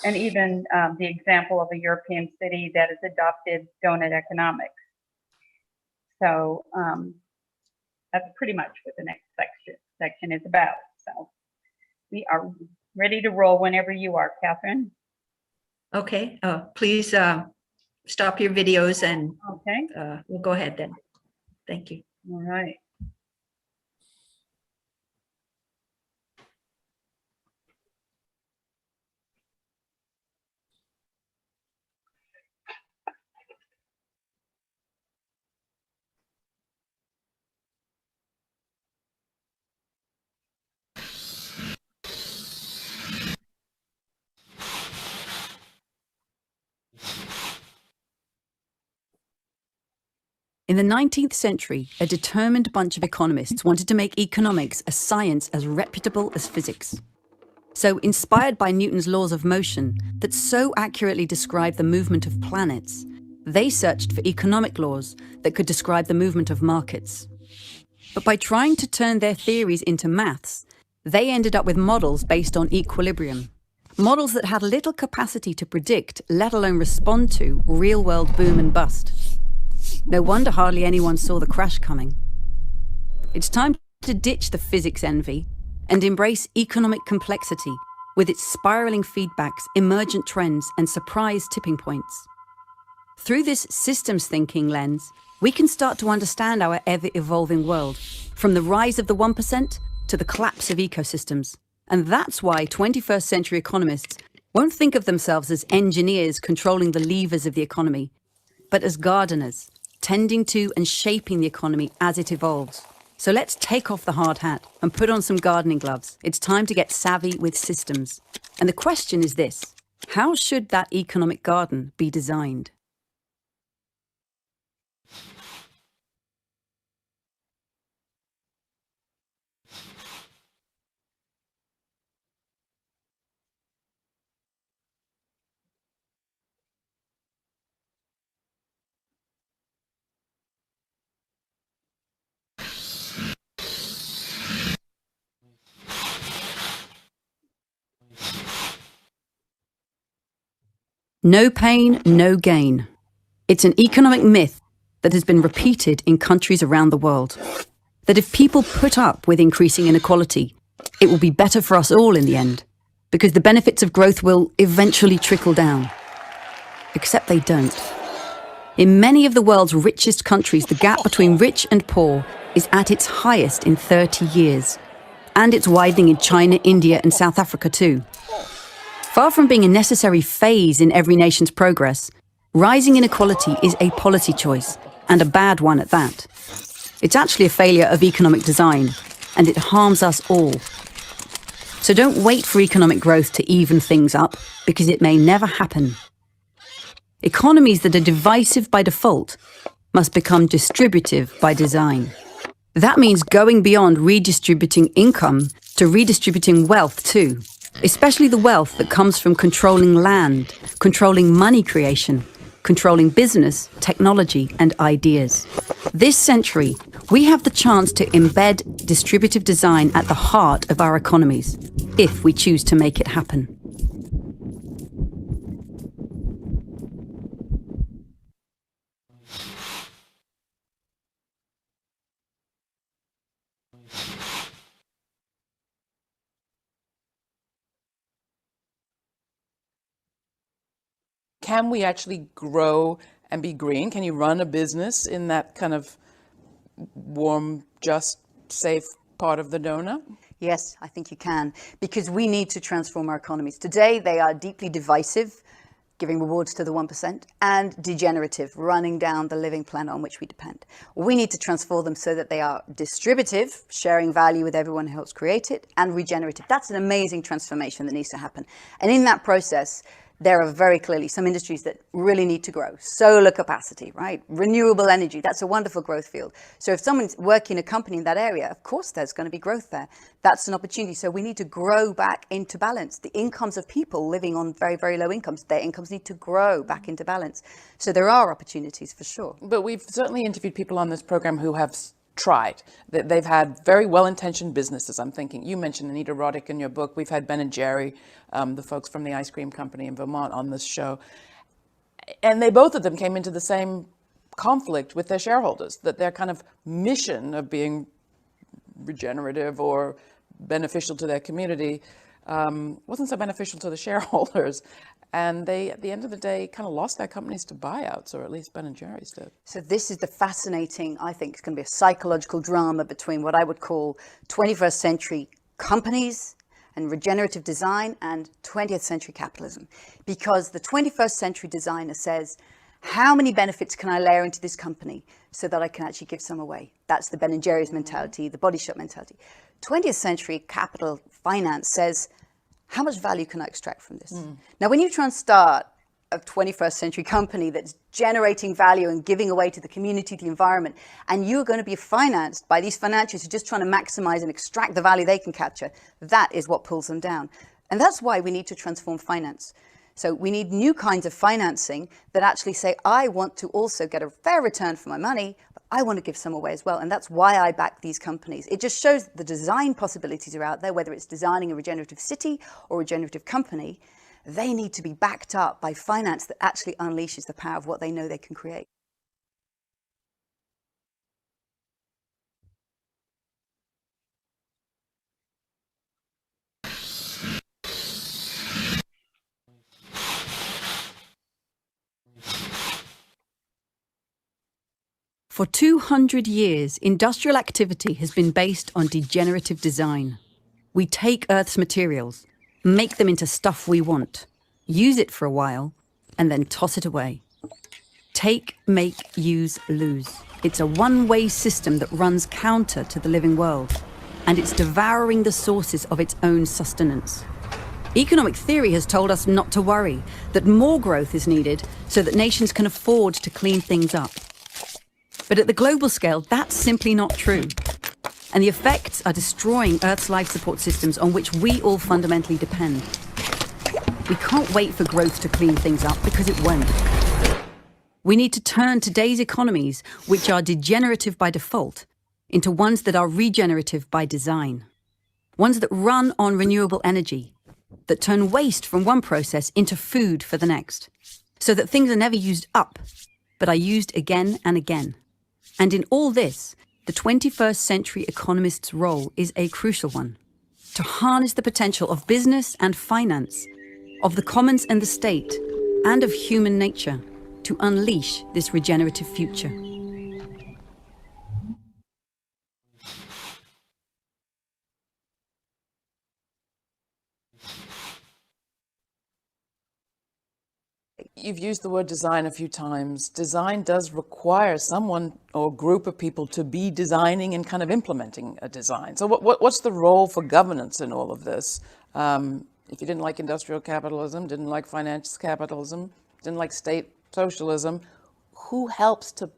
and even the example of a European city that has adopted Doughnut Economics. So that's pretty much what the next section is about. So we are ready to roll whenever you are, Catherine. Okay, please stop your videos and Okay. we'll go ahead then. Thank you. All right. In the 19th century, a determined bunch of economists wanted to make economics a science as reputable as physics. So, inspired by Newton's laws of motion that so accurately describe the movement of planets, they searched for economic laws that could describe the movement of markets. But by trying to turn their theories into maths, they ended up with models based on equilibrium. Models that had little capacity to predict, let alone respond to, real-world boom and bust. No wonder hardly anyone saw the crash coming. It's time to ditch the physics envy and embrace economic complexity with its spiraling feedbacks, emergent trends, and surprise tipping points. Through this systems thinking lens, we can start to understand our ever-evolving world, from the rise of the 1% to the collapse of ecosystems. And that's why 21st century economists won't think of themselves as engineers controlling the levers of the economy, but as gardeners, tending to and shaping the economy as it evolves. So let's take off the hard hat and put on some gardening gloves. It's time to get savvy with systems. And the question is this: how should that economic garden be designed? No pain, no gain. It's an economic myth that has been repeated in countries around the world. That if people put up with increasing inequality, it will be better for us all in the end, because the benefits of growth will eventually trickle down. Except they don't. In many of the world's richest countries, the gap between rich and poor is at its highest in 30 years. And it's widening in China, India, and South Africa too. Far from being a necessary phase in every nation's progress, rising inequality is a policy choice, and a bad one at that. It's actually a failure of economic design, and it harms us all. So don't wait for economic growth to even things up, because it may never happen. Economies that are divisive by default must become distributive by design. That means going beyond redistributing income to redistributing wealth too. Especially the wealth that comes from controlling land, controlling money creation, controlling business, technology, and ideas. This century, we have the chance to embed distributive design at the heart of our economies, if we choose to make it happen. Can we actually grow and be green? Can you run a business in that kind of warm, just, safe part of the donut? Yes, I think you can, because we need to transform our economies. Today, they are deeply divisive, giving rewards to the 1%, and degenerative, running down the living planet on which we depend. We need to transform them so that they are distributive, sharing value with everyone who helps create it, and regenerative. That's an amazing transformation that needs to happen. And in that process, there are very clearly some industries that really need to grow. Solar capacity, right? Renewable energy, that's a wonderful growth field. So if someone's working in a company in that area, of course there's going to be growth there. That's an opportunity. So we need to grow back into balance. The incomes of people living on very, very low incomes, their incomes need to grow back into balance. So there are opportunities for sure. But we've certainly interviewed people on this program who have tried. They've had very well-intentioned businesses. I'm thinking, you mentioned Anita Roddick in your book. We've had Ben and Jerry, the folks from the ice cream company in Vermont, on this show. And both of them came into the same conflict with their shareholders, that their kind of mission of being regenerative or beneficial to their community, wasn't so beneficial to the shareholders. And they, at the end of the day, kind of lost their companies to buyouts, or at least Ben and Jerry's did. So this is the fascinating, I think it's going to be a psychological drama between what I would call 21st century companies and regenerative design and 20th century capitalism. Because the 21st century designer says, how many benefits can I layer into this company so that I can actually give some away? That's the Ben & Jerry's mentality, the Body Shop mentality. 20th century capital finance says, how much value can I extract from this? Now, when you try and start a 21st century company that's generating value and giving away to the community, the environment, and you're going to be financed by these financiers who are just trying to maximize and extract the value they can capture, that is what pulls them down. And that's why we need to transform finance. So we need new kinds of financing that actually say, I want to also get a fair return for my money, but I want to give some away as well. And that's why I back these companies. It just shows the design possibilities are out there, whether it's designing a regenerative city or a regenerative company. They need to be backed up by finance that actually unleashes the power of what they know they can create. For 200 years, industrial activity has been based on degenerative design. We take Earth's materials, make them into stuff we want, use it for a while, and then toss it away. Take, make, use, lose. It's a one-way system that runs counter to the living world, and it's devouring the sources of its own sustenance. Economic theory has told us not to worry, that more growth is needed so that nations can afford to clean things up. But at the global scale, that's simply not true. And the effects are destroying Earth's life support systems on which we all fundamentally depend. We can't wait for growth to clean things up because it won't. We need to turn today's economies, which are degenerative by default, into ones that are regenerative by design. Ones that run on renewable energy, that turn waste from one process into food for the next, so that things are never used up, but are used again and again. And in all this, the 21st century economist's role is a crucial one: to harness the potential of business and finance, of the commons and the state, and of human nature, to unleash this regenerative future. You've used the word design a few times. Design does require someone or group of people to be designing and kind of implementing a design. So what's the role for governance in all of this? If you didn't like industrial capitalism, didn't like finance capitalism, didn't like state socialism, who helps to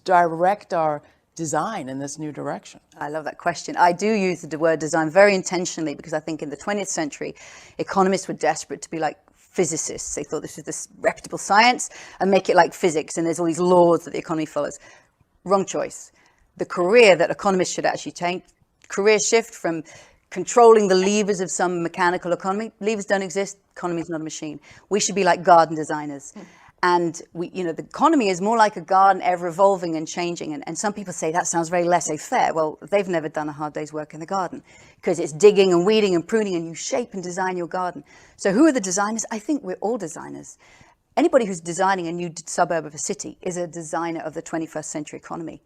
direct our design in this new direction? I love that question. I do use the word design very intentionally because I think in the 20th century, economists were desperate to be like physicists. They thought this was this reputable science and make it like physics, and there's all these laws that the economy follows. Wrong choice. The career that economists should actually take, career shift from controlling the levers of some mechanical economy. Levers don't exist. Economy is not a machine. We should be like garden designers. And we, the economy is more like a garden, ever evolving and changing. And some people say that sounds very laissez-faire. Well, they've never done a hard day's work in the garden because it's digging and weeding and pruning, and you shape and design your garden. So who are the designers? I think we're all designers. Anybody who's designing a new suburb of a city is a designer of the 21st century economy.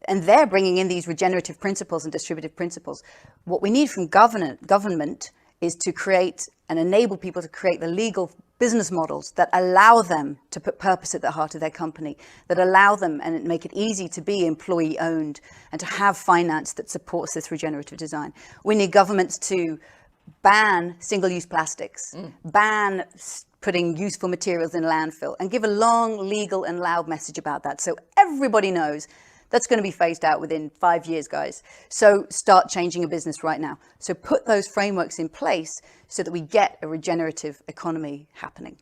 And they're bringing in these regenerative principles and distributive principles. What we need from government is to create and enable people to create the legal business models that allow them to put purpose at the heart of their company, that allow them and make it easy to be employee owned and to have finance that supports this regenerative design. We need governments to ban single-use plastics, ban putting useful materials in landfill, and give a long, legal and loud message about that so everybody knows that's going to be phased out within 5 years, guys. So start changing a business right now. So put those frameworks in place so that we get a regenerative economy happening.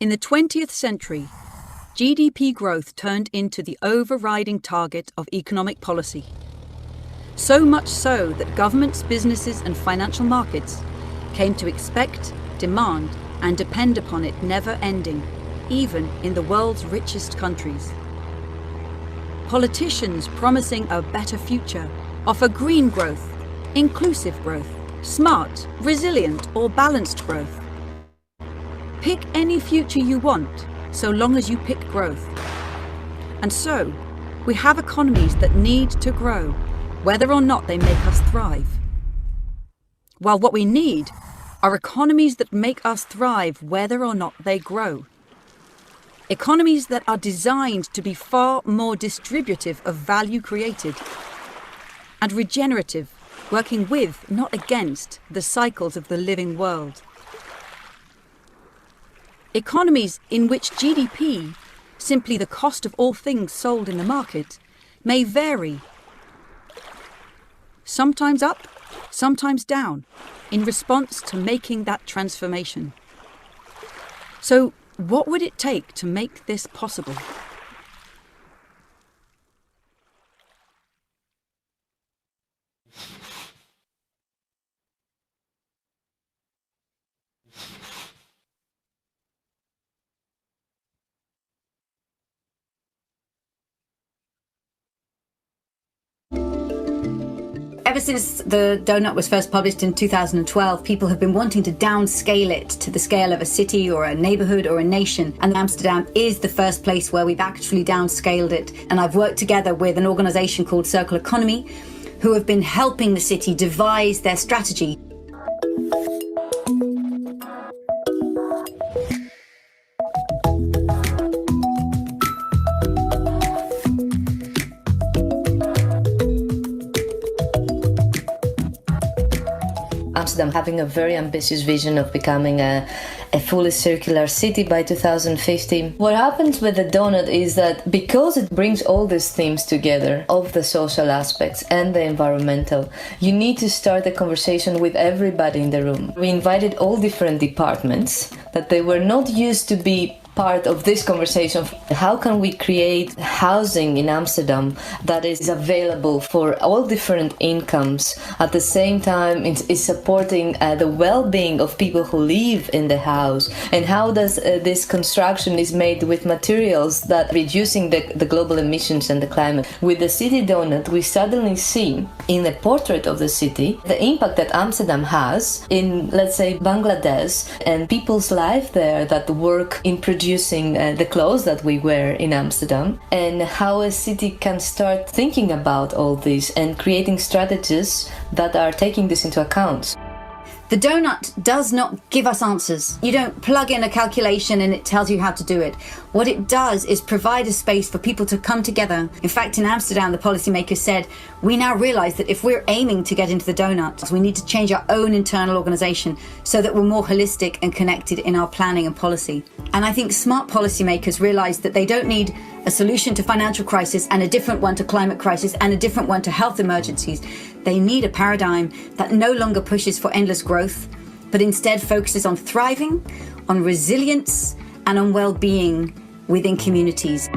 In the 20th century, GDP growth turned into the overriding target of economic policy. So much so that governments, businesses, and financial markets came to expect, demand, and depend upon it never ending, even in the world's richest countries. Politicians promising a better future offer green growth, inclusive growth, smart, resilient, or balanced growth. Pick any future you want, so long as you pick growth. And so, we have economies that need to grow, whether or not they make us thrive. While what we need are economies that make us thrive whether or not they grow. Economies that are designed to be far more distributive of value created and regenerative, working with, not against, the cycles of the living world. Economies in which GDP, simply the cost of all things sold in the market, may vary, sometimes up, sometimes down, in response to making that transformation. So, what would it take to make this possible? Ever since the donut was first published in 2012, people have been wanting to downscale it to the scale of a city or a neighborhood or a nation. And Amsterdam is the first place where we've actually downscaled it. And I've worked together with an organization called Circle Economy, who have been helping the city devise their strategy. Amsterdam having a very ambitious vision of becoming a fully circular city by 2050. What happens with the donut is that because it brings all these themes together of the social aspects and the environmental, you need to start a conversation with everybody in the room. We invited all different departments that they were not used to be part of this conversation. How can we create housing in Amsterdam that is available for all different incomes, at the same time is supporting the well-being of people who live in the house, and how does this construction is made with materials that reducing the global emissions and the climate. With the city donut, we suddenly see in the portrait of the city the impact that Amsterdam has in, let's say, Bangladesh, and people's life there that work in producing the clothes that we wear in Amsterdam, and how a city can start thinking about all this and creating strategies that are taking this into account. The donut does not give us answers. You don't plug in a calculation and it tells you how to do it. What it does is provide a space for people to come together. In fact, in Amsterdam, the policymakers said, we now realize that if we're aiming to get into the donut, we need to change our own internal organization so that we're more holistic and connected in our planning and policy. And I think smart policymakers realize that they don't need a solution to financial crisis and a different one to climate crisis and a different one to health emergencies. They need a paradigm that no longer pushes for endless growth, but instead focuses on thriving, on resilience, and on well-being within communities.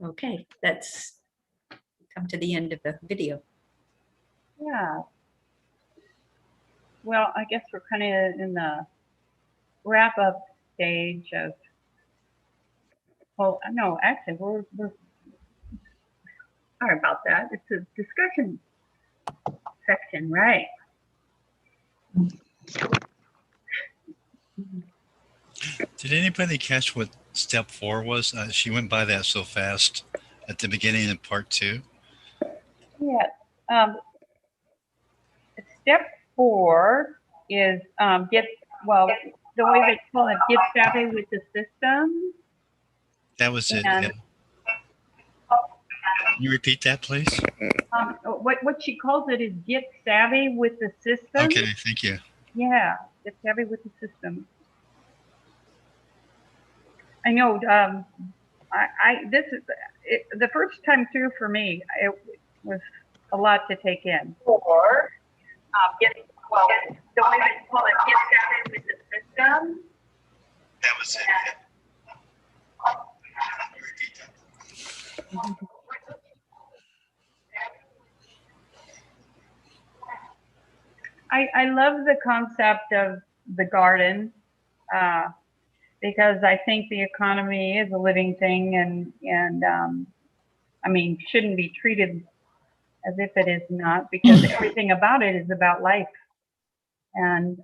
Okay, let's come to the end of the video. Yeah. Well, I guess we're kind of in the wrap-up stage of. Well, no, actually, we're sorry about that. It's a discussion section, right? Did anybody catch what step 4 was? She went by that so fast at the beginning of part 2. Yeah. Step 4 is the way they call it, get savvy with the system. That was it. And Yeah. Can you repeat that, please? what she calls it is get savvy with the system. Okay, thank you. Yeah, get savvy with the system. I know. This is the first time through for me. It was a lot to take in. Or the way they call it, get savvy with the system. That was it. Yeah. I love the concept of the garden because I think the economy is a living thing, and I mean, shouldn't be treated as if it is not, because everything about it is about life. And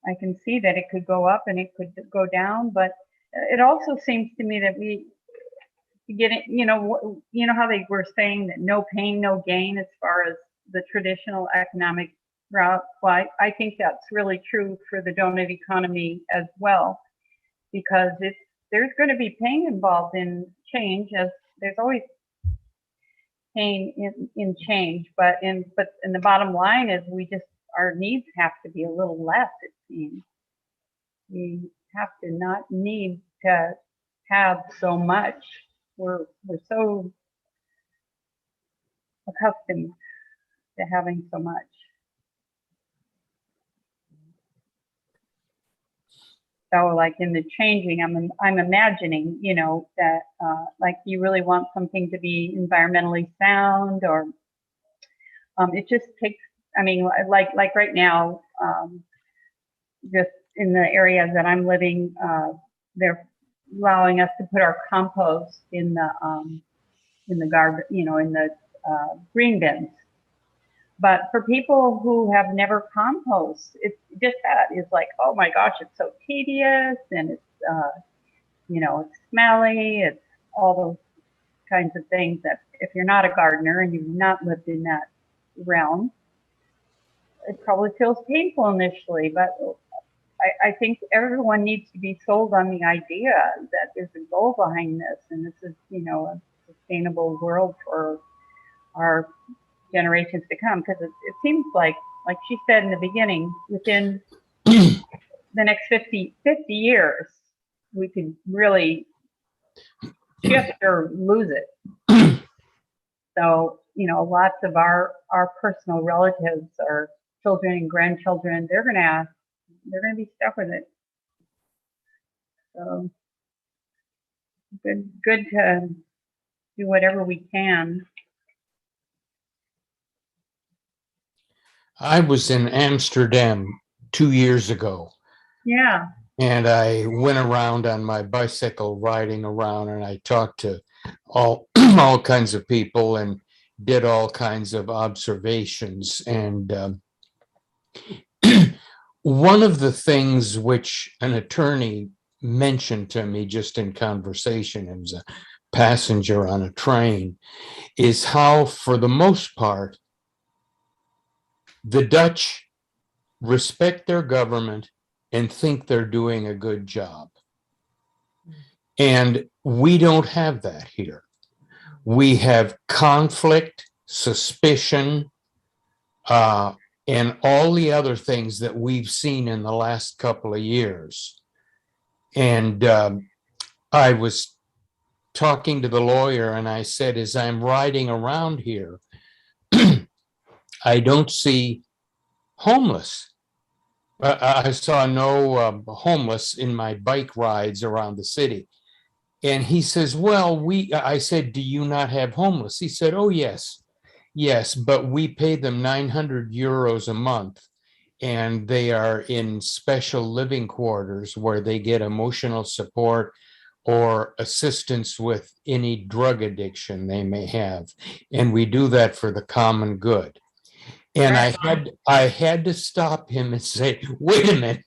I can see that it could go up and it could go down, but it also seems to me that we get it, you know how they were saying that no pain, no gain as far as the traditional economic route. Well, I think that's really true for the doughnut economy as well, because there's going to be pain involved in change, as there's always pain in change, but the bottom line is our needs have to be a little less, it seems. We have to not need to have so much. We're so accustomed to having so much. So like in the changing, I'm imagining, that like you really want something to be environmentally sound, or it just takes, like right now, just in the area that I'm living, they're allowing us to put our compost in the garbage, in the green bins. But for people who have never compost, it's just that. It's like, oh my gosh, it's so tedious, and it's, it's smelly. It's all those kinds of things that if you're not a gardener and you've not lived in that realm, it probably feels painful initially. But I think everyone needs to be sold on the idea that there's a goal behind this, and this is, a sustainable world for our generations to come, because it seems like she said in the beginning, within the next 50 years, we could really shift or lose it. So, lots of our personal relatives, our children and grandchildren, they're gonna be stuck with it. So good to do whatever we can. I was in Amsterdam 2 years ago. Yeah. And I went around on my bicycle, riding around, and I talked to all kinds of people and did all kinds of observations. And one of the things which an attorney mentioned to me just in conversation, it was a passenger on a train, is how, for the most part, the Dutch respect their government and think they're doing a good job. And we don't have that here. We have conflict, suspicion, and all the other things that we've seen in the last couple of years. And I was talking to the lawyer, and I said, as I'm riding around here, I don't see homeless. I saw no homeless in my bike rides around the city. And he says, well, I said, do you not have homeless? He said, oh, yes, but we pay them 900 euros a month. And they are in special living quarters where they get emotional support or assistance with any drug addiction they may have. And we do that for the common good. And I had to stop him and say, wait a minute,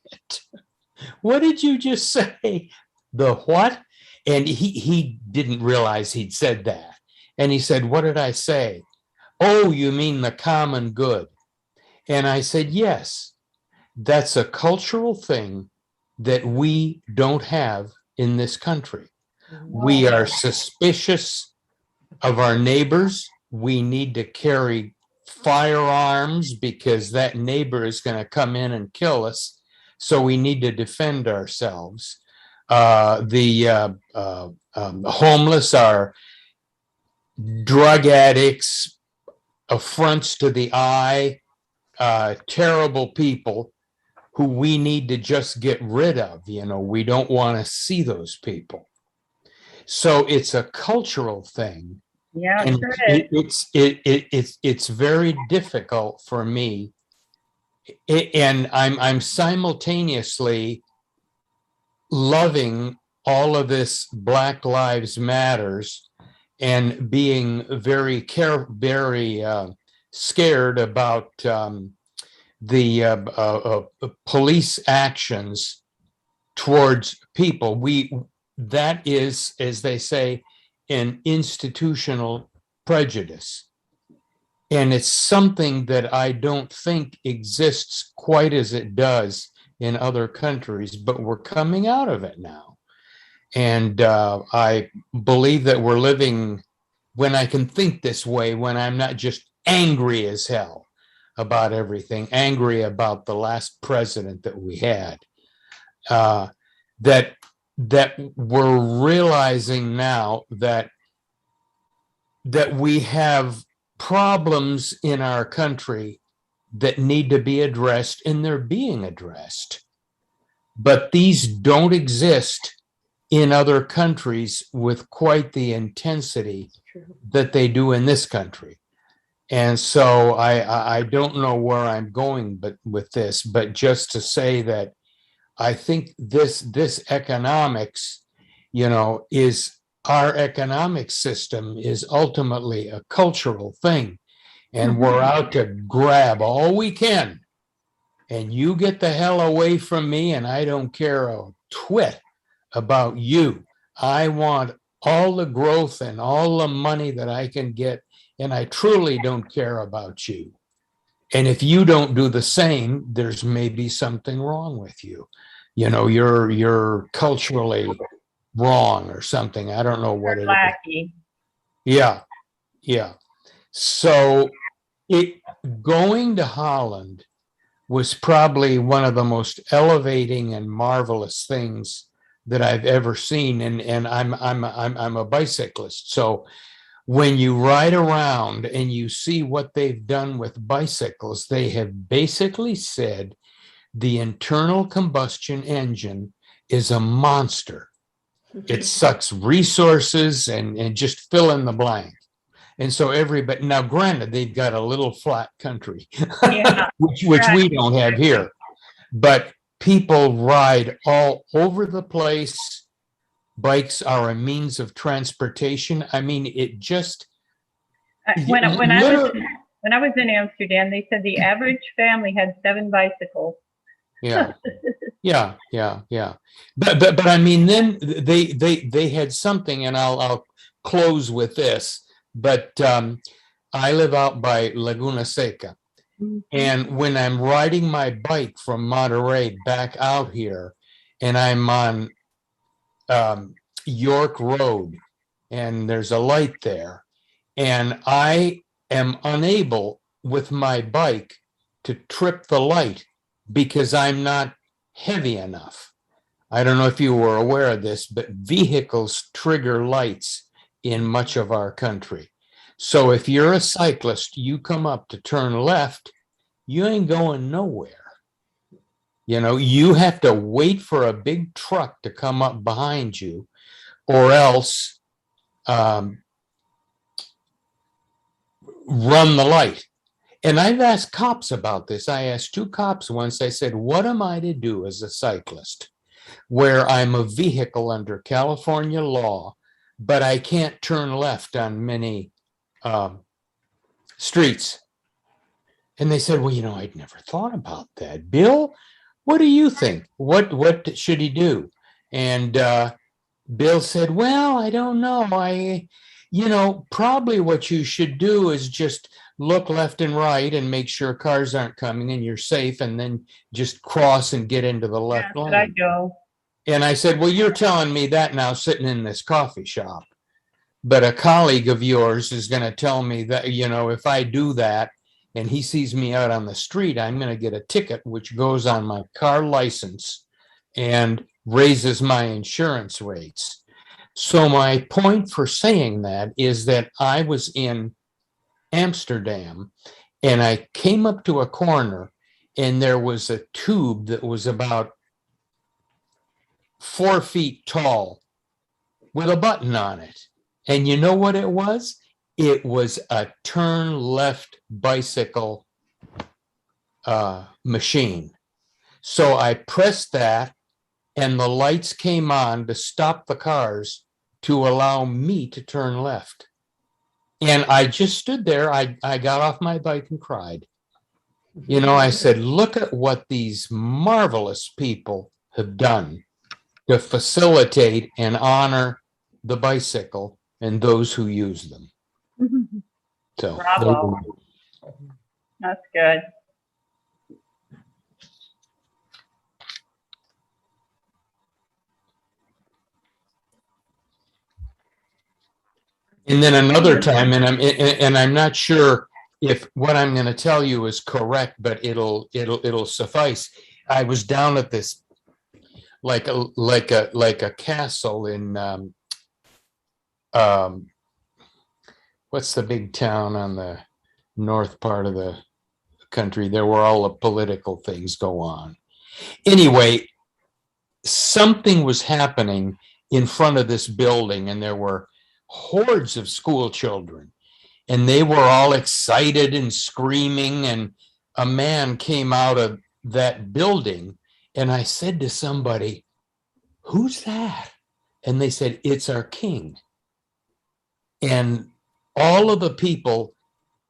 what did you just say? The what? And he didn't realize he'd said that. And he said, what did I say? Oh, you mean the common good? And I said, yes, that's a cultural thing that we don't have in this country. We are suspicious of our neighbors. We need to carry firearms because that neighbor is going to come in and kill us. So we need to defend ourselves. The homeless are drug addicts, affronts to the eye, terrible people who we need to just get rid of. You know, we don't want to see those people. So it's a cultural thing. Yeah, and sure is. it's very difficult for me. And I'm simultaneously loving all of this Black Lives Matters and being very scared about the police actions towards people. That is, as they say, an institutional prejudice. And it's something that I don't think exists quite as it does in other countries, but we're coming out of it now. And I believe that we're living, when I can think this way, when I'm not just angry as hell about everything, angry about the last president that we had, that we're realizing now that we have problems in our country that need to be addressed, and they're being addressed. But these don't exist in other countries with quite the intensity that they do in this country. And so I don't know where I'm going with this, but just to say that I think this economics, you know, is our economic system is ultimately a cultural thing. And we're out to grab all we can. And you get the hell away from me, and I don't care a twit about you. I want all the growth and all the money that I can get, and I truly don't care about you. And if you don't do the same, there's maybe something wrong with you. You know, you're culturally wrong or something. I don't know what it is. Yeah. So going to Holland was probably one of the most elevating and marvelous things that I've ever seen. And I'm a bicyclist. So when you ride around and you see what they've done with bicycles, they have basically said the internal combustion engine is a monster. It sucks resources and just fill in the blank. And so everybody, now granted, they've got a little flat country, which we don't have here, but people ride all over the place. Bikes are a means of transportation. I mean, it just. When I was in Amsterdam, they said the average family had 7 bicycles. Yeah. But I mean, then they had something, and I'll close with this. But I live out by Laguna Seca, and when I'm riding my bike from Monterey back out here, and I'm on York Road, and there's a light there, and I am unable with my bike to trip the light because I'm not heavy enough. I don't know if you were aware of this, but vehicles trigger lights in much of our country. So if you're a cyclist, you come up to turn left, you ain't going nowhere. You know, you have to wait for a big truck to come up behind you, or else run the light. And I've asked cops about this. I asked 2 cops once. I said, what am I to do as a cyclist where I'm a vehicle under California law, but I can't turn left on many streets? And they said, well, you know, I'd never thought about that. Bill, what do you think? What should he do? And Bill said, well, I don't know. Probably what you should do is just look left and right and make sure cars aren't coming and you're safe, and then just cross and get into the left lane. I go. And I said, well, you're telling me that now sitting in this coffee shop. But a colleague of yours is going to tell me that, if I do that and he sees me out on the street, I'm going to get a ticket, which goes on my car license and raises my insurance rates. So my point for saying that is that I was in Amsterdam and I came up to a corner and there was a tube that was about 4 feet tall with a button on it. And you know what it was? It was a turn left bicycle machine. So I pressed that and the lights came on to stop the cars to allow me to turn left. And I just stood there. I got off my bike and cried. I said, look at what these marvelous people have done to facilitate and honor the bicycle and those who use them. So, bravo. That's good. and then another time, and I'm not sure if what I'm going to tell you is correct, but it'll suffice. I was down at this like a castle in what's the big town on the north part of the country there where all the political things go on. Anyway, something was happening in front of this building and there were hordes of school children and they were all excited and screaming, and a man came out of that building and I said to somebody, who's that? And they said, it's our king. And all of the people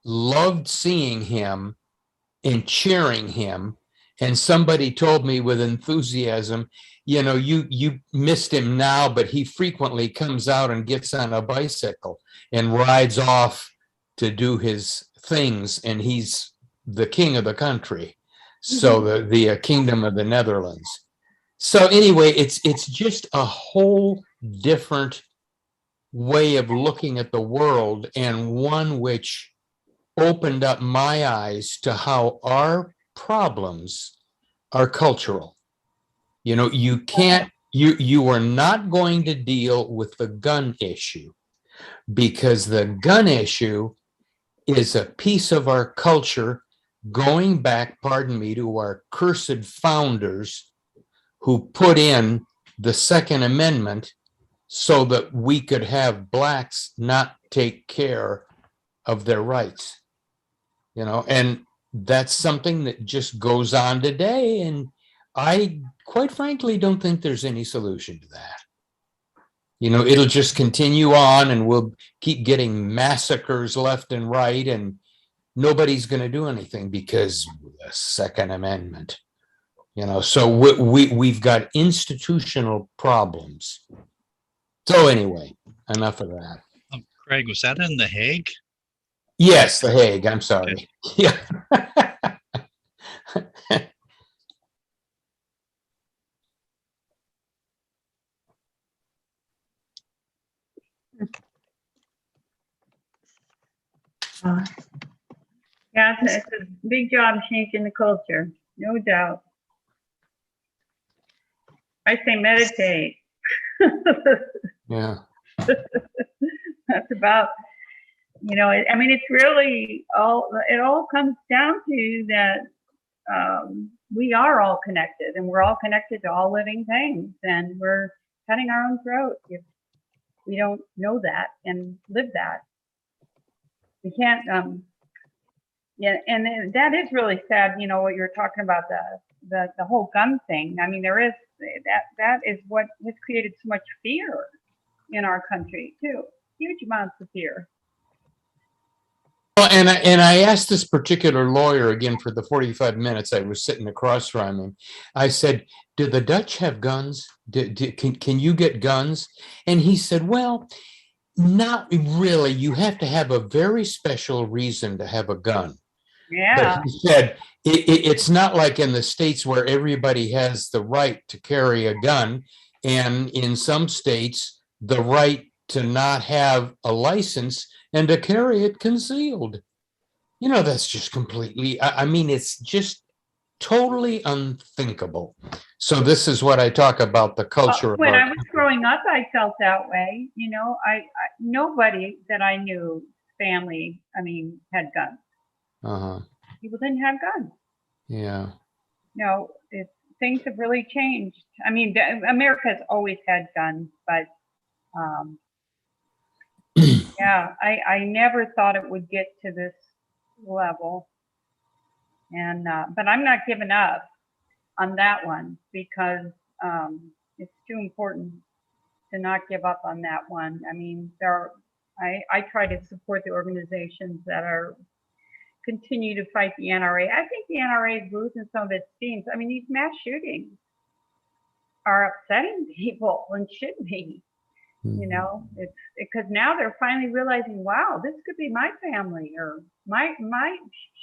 loved seeing him and cheering him. And somebody told me with enthusiasm, you missed him now, but he frequently comes out and gets on a bicycle and rides off to do his things. And he's the king of the country. So the kingdom of the Netherlands. So anyway, it's just a whole different way of looking at the world, and one which opened up my eyes to how our problems are cultural. You can't, you are not going to deal with the gun issue because the gun issue is a piece of our culture going back, pardon me, to our cursed founders who put in the Second Amendment so that we could have blacks not take care of their rights, and that's something that just goes on today. And I, quite frankly, don't think there's any solution to that. It'll just continue on and we'll keep getting massacres left and right, and nobody's going to do anything because the Second Amendment, so we've got institutional problems. So anyway, enough of that. Craig, was that in The Hague? Yes, The Hague. I'm sorry. Yeah. Yeah, it's a big job changing the culture, no doubt. I say meditate. Yeah. That's about, it's really it all comes down to that we are all connected, and we're all connected to all living things, and we're cutting our own throat if we don't know that and live that. We can't, and that is really sad, what you're talking about, the whole gun thing. There is, that is what has created so much fear in our country too, huge amounts of fear. Well, and I asked this particular lawyer again for the 45 minutes I was sitting across from him. I said, do the Dutch have guns? Can you get guns? And he said, well, not really. You have to have a very special reason to have a gun. Yeah. But he said, it's not like in the States where everybody has the right to carry a gun. and in some states, the right to not have a license and to carry it concealed. You know, that's just completely, I mean, it's just totally unthinkable. So this is what I talk about, the culture of When our I was growing up, I felt that way. You know, I nobody that I knew, family, I mean, had guns. Uh-huh. People didn't have guns. Yeah. You know, things have really changed. I mean, America has always had guns, but yeah, I never thought it would get to this level. And but I'm not giving up on that one because it's too important to not give up on that one. I mean, I try to support the organizations that are continue to fight the NRA. I think the NRA is losing some of its steam. I mean, these mass shootings are upsetting people and should be. You know, it's because now they're finally realizing, wow, this could be my family or my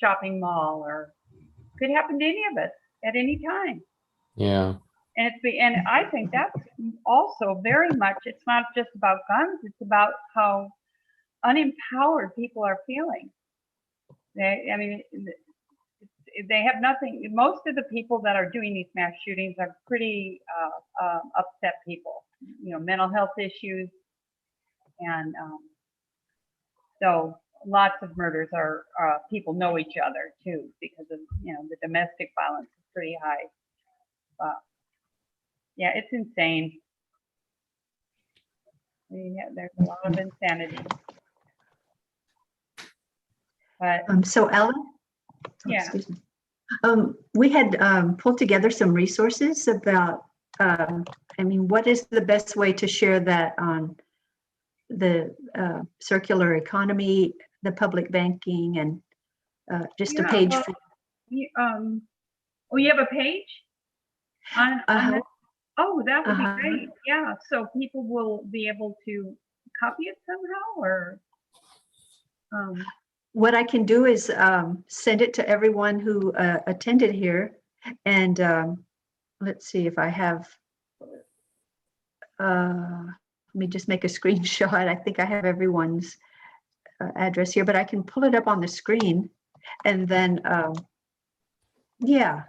shopping mall, or could happen to any of us at any time. Yeah. And I think that's also very much, it's not just about guns, it's about how unempowered people are feeling. I mean, they have nothing. Most of the people that are doing these mass shootings are pretty upset people, you know, mental health issues. And so lots of murders are people know each other too, because of, you know, the domestic violence is pretty high. Yeah, it's insane. Yeah, there's a lot of insanity. But So Ellen, yeah. excuse me. We had pulled together some resources about, I mean, what is the best way to share that on the circular economy, the public banking, and just a page. Well, you have a page on this? Oh, that would be great. Yeah, so people will be able to copy it somehow, or what I can do is send it to everyone who attended here, and let's see if I have. Let me just make a screenshot. I think I have everyone's address here, but I can pull it up on the screen, and then yeah,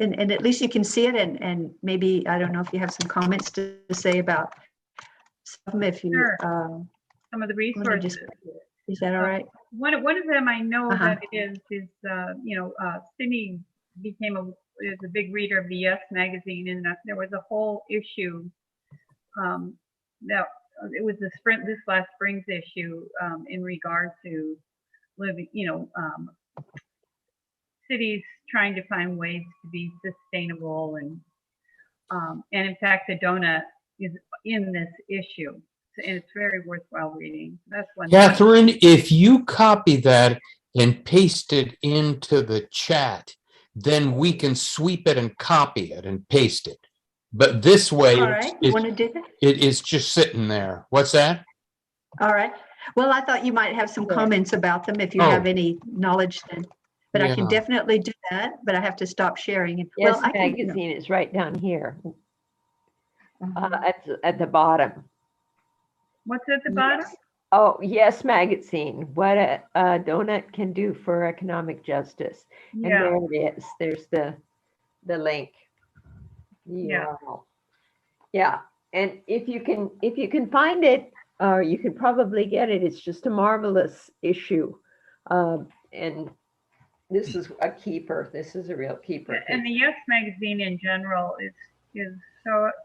and at least you can see it, and maybe, I don't know if you have some comments to say about some, if you some of the resources. Is that all right? One of them I know that is you know, Sydney is a big reader of the Yes magazine, and there was a whole issue that it was this last spring's issue in regard to living, you know, cities trying to find ways to be sustainable, and in fact the Doughnut is in this issue, and it's very worthwhile reading. That's one. Catherine, if you copy that and paste it into the chat, then we can sweep it and copy it and paste it. But this way, all right, you want to do that? It is just sitting there. What's that? All right. Well, I thought you might have some comments about them if you have any knowledge then. But I can definitely do that, but I have to stop sharing. Yes, well, magazine is right down here at the bottom. What's at the bottom? Oh, Yes magazine, what a Doughnut can do for economic justice. And there it is. There's the link. Yeah. Yeah. And if you can find it, or you can probably get it, it's just a marvelous issue. And this is a keeper. This is a real keeper. And the Yes magazine in general is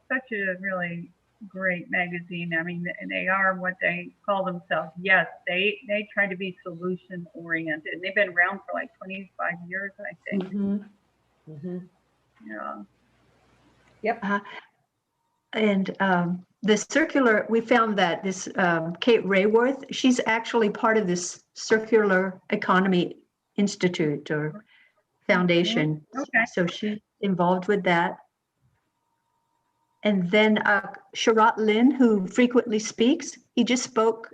such a really great magazine. I mean, they are what they call themselves. Yes, they try to be solution oriented. They've been around for like 25 years, I think. Yeah. Yep. And the circular, we found that this Kate Raworth, she's actually part of this Circular Economy Institute or Foundation. Okay. So she's involved with that. And then Sharat Lin, who frequently speaks, he just spoke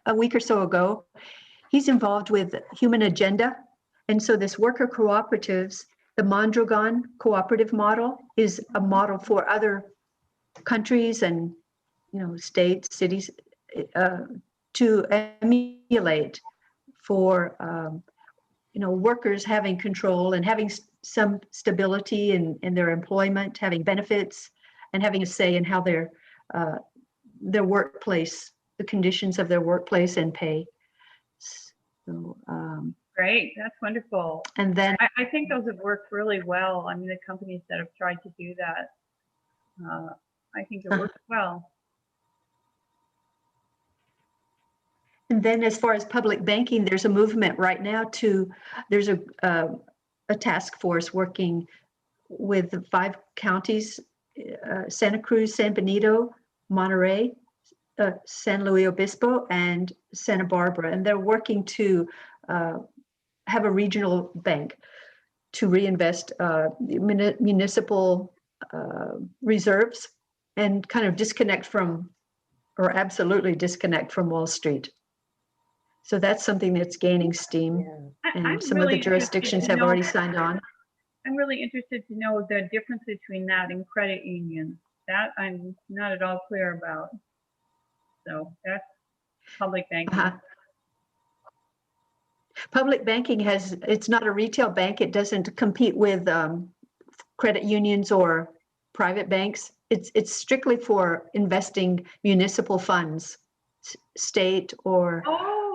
a week or so ago. He's involved with Human Agenda. And so this worker cooperatives, the Mondragon cooperative model is a model for other countries and, states, cities to emulate for, workers having control and having some stability in their employment, having benefits, and having a say in how their workplace, the conditions of their workplace and pay. So, great, that's wonderful. And then I think those have worked really well. I mean, the companies that have tried to do that, I think it works well. And then as far as public banking, there's a movement right now there's a task force working with the 5 counties, Santa Cruz, San Benito, Monterey, San Luis Obispo, and Santa Barbara. And they're working to have a regional bank to reinvest municipal reserves and kind of absolutely disconnect from Wall Street. So that's something that's gaining steam, and some of the jurisdictions have already signed on. I'm really interested to know the difference between that and credit unions. That I'm not at all clear about. So that's public banking. Public banking it's not a retail bank. It doesn't compete with credit unions or private banks. It's strictly for investing municipal funds, state or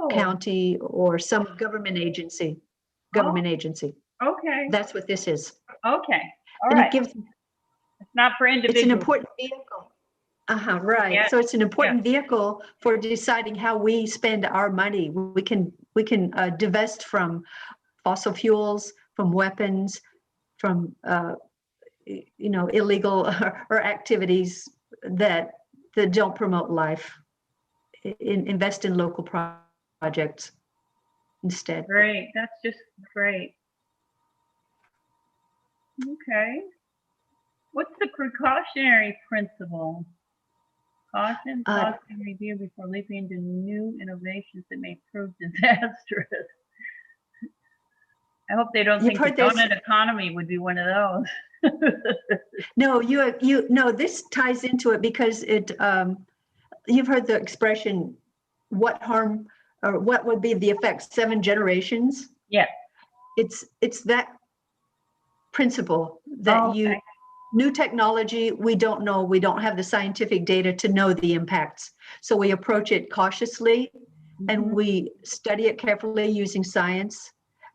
county or some government agency. Okay. That's what this is. Okay. All and right. It's not for individuals. It's an important vehicle. Right. Yeah. So it's an important vehicle for deciding how we spend our money. We can divest from fossil fuels, from weapons, from illegal or activities that don't promote life. Invest in local projects instead. Great. That's just great. Okay. What's the precautionary principle? Caution, pause, and review before leaping into new innovations that may prove disastrous. I hope they don't think the doughnut economy would be one of those. No, this ties into it because you've heard the expression, what harm or what would be the effect 7 generations? Yeah. It's that principle that new technology, we don't know, we don't have the scientific data to know the impacts. So we approach it cautiously and we study it carefully using science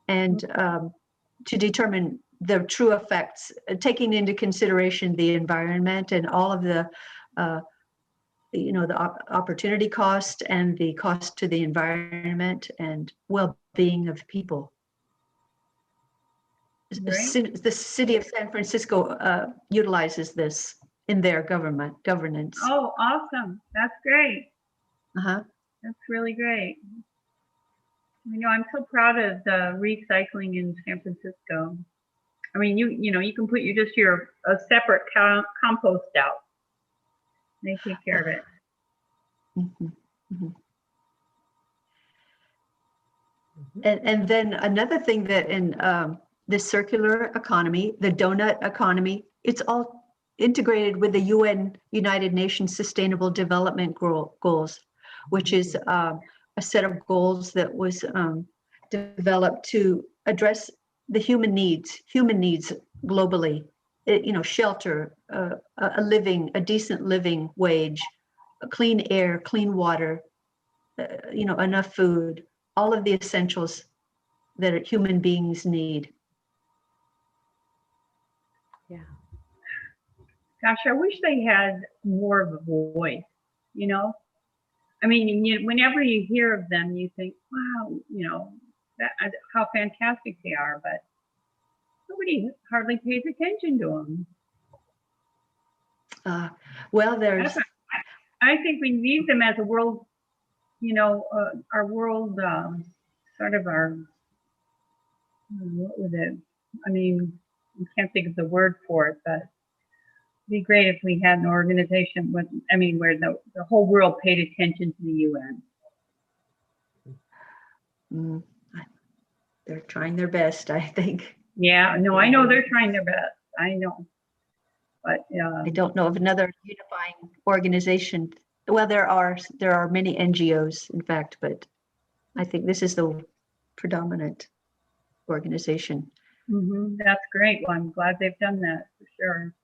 and to determine the true effects, taking into consideration the environment and all of the the opportunity cost and the cost to the environment and well-being of people. The city of San Francisco utilizes this in their governance. Oh, awesome. That's great. That's really great. I'm so proud of the recycling in San Francisco. I mean, you can put a separate compost out. They take care of it. And then another thing that in the circular economy, the doughnut economy, it's all integrated with the United Nations Sustainable Development Goals, which is a set of goals that was developed to address the human needs globally. Shelter, a decent living wage, clean air, clean water, enough food, all of the essentials that human beings need. Yeah. Gosh, I wish they had more of a voice, I mean, whenever you hear of them, you think, wow, how fantastic they are, but nobody hardly pays attention to them. Well, I think we need them as a world, our world, sort of our, what was it? I mean, I can't think of the word for it, but it'd be great if we had an organization where the whole world paid attention to the UN. They're trying their best, I think. Yeah, no, I know they're trying their best. I know. But I don't know of another unifying organization. Well, there are many NGOs, in fact, but I think this is the predominant organization. That's great. Well, I'm glad they've done that for sure.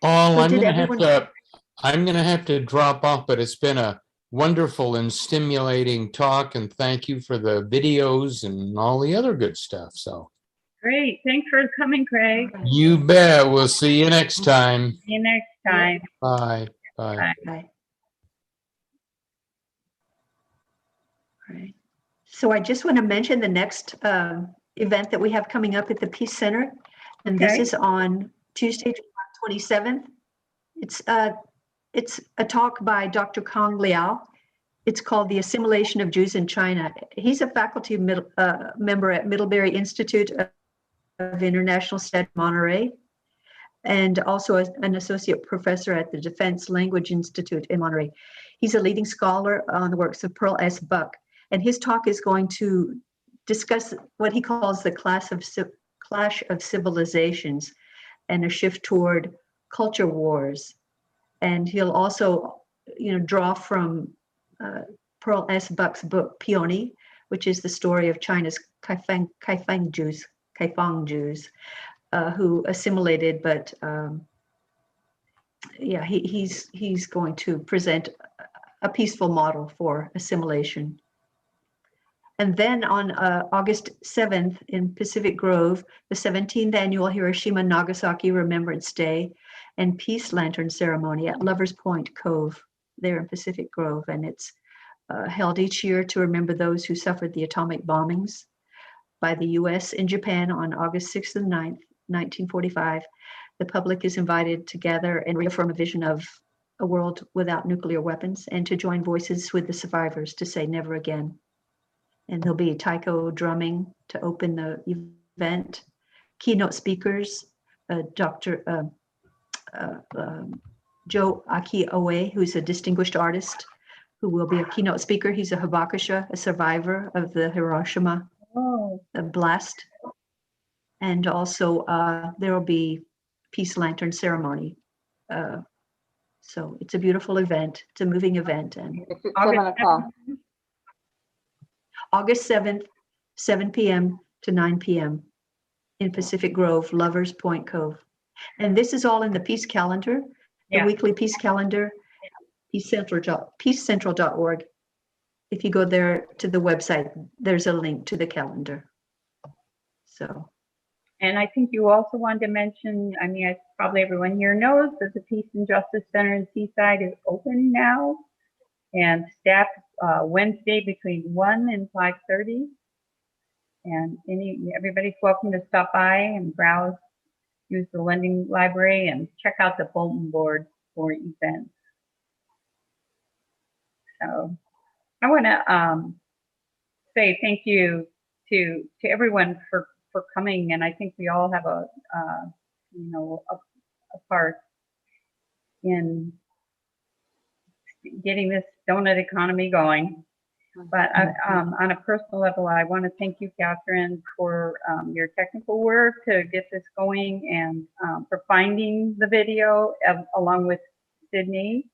Oh, So I'm did gonna have everyone- to drop off, but it's been a wonderful and stimulating talk, and thank you for the videos and all the other good stuff. So Great. Thanks for coming, Craig. you bet. We'll see you next time. See you next time. Bye. Bye. Bye. Right. So I just want to mention the next event that we have coming up at the Peace Center, and this Okay. is on Tuesday, July 27th. It's a talk by Dr. Kong Liao. It's called The Assimilation of Jews in China. He's a faculty member at Middlebury Institute of International Studies, Monterey, and also an associate professor at the Defense Language Institute in Monterey. He's a leading scholar on the works of Pearl S. Buck, and his talk is going to discuss what he calls the clash of civilizations and a shift toward culture wars. And he'll also, draw from Pearl S. Buck's book, Peony, which is the story of China's Kaifeng Jews, who assimilated, but he's going to present a peaceful model for assimilation. And then on August 7th in Pacific Grove, the 17th annual Hiroshima Nagasaki Remembrance Day and Peace Lantern Ceremony at Lovers Point Cove there in Pacific Grove. And it's held each year to remember those who suffered the atomic bombings by the US in Japan on August 6th and 9th, 1945. The public is invited to gather and reaffirm a vision of a world without nuclear weapons and to join voices with the survivors to say never again. And there'll be taiko drumming to open the event. Keynote speakers, Dr. Joe Aki-Oe, who's a distinguished artist, who will be a keynote speaker. He's a hibakusha, a survivor of the Hiroshima blast. And also there will be Peace Lantern ceremony. So it's a beautiful event. It's a moving event. And It's at 7 o'clock. August 7th, 7 p.m. to 9 p.m. in Pacific Grove, Lovers Point Cove. And this is all in the Peace Calendar, the weekly Peace Calendar, peacecentral.org. If you go there to the website, there's a link to the calendar. So. And I think you also wanted to mention, probably everyone here knows that the Peace and Justice Center in Seaside is open now and staffed Wednesday between 1 and 5:30. And everybody's welcome to stop by and browse, use the lending library, and check out the bulletin board for events. So I want to say thank you to everyone for coming, and I think we all have a part in getting this donut economy going. But on a personal level, I want to thank you, Catherine, for your technical work to get this going and for finding the video along with Sydney,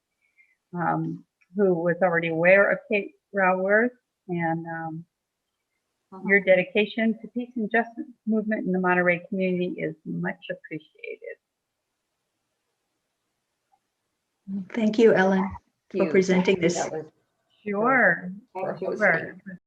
who was already aware of Kate Raworth, and your dedication to peace and justice movement in the Monterey community is much appreciated. Thank you, Ellen, for presenting this. Sure. Thank you.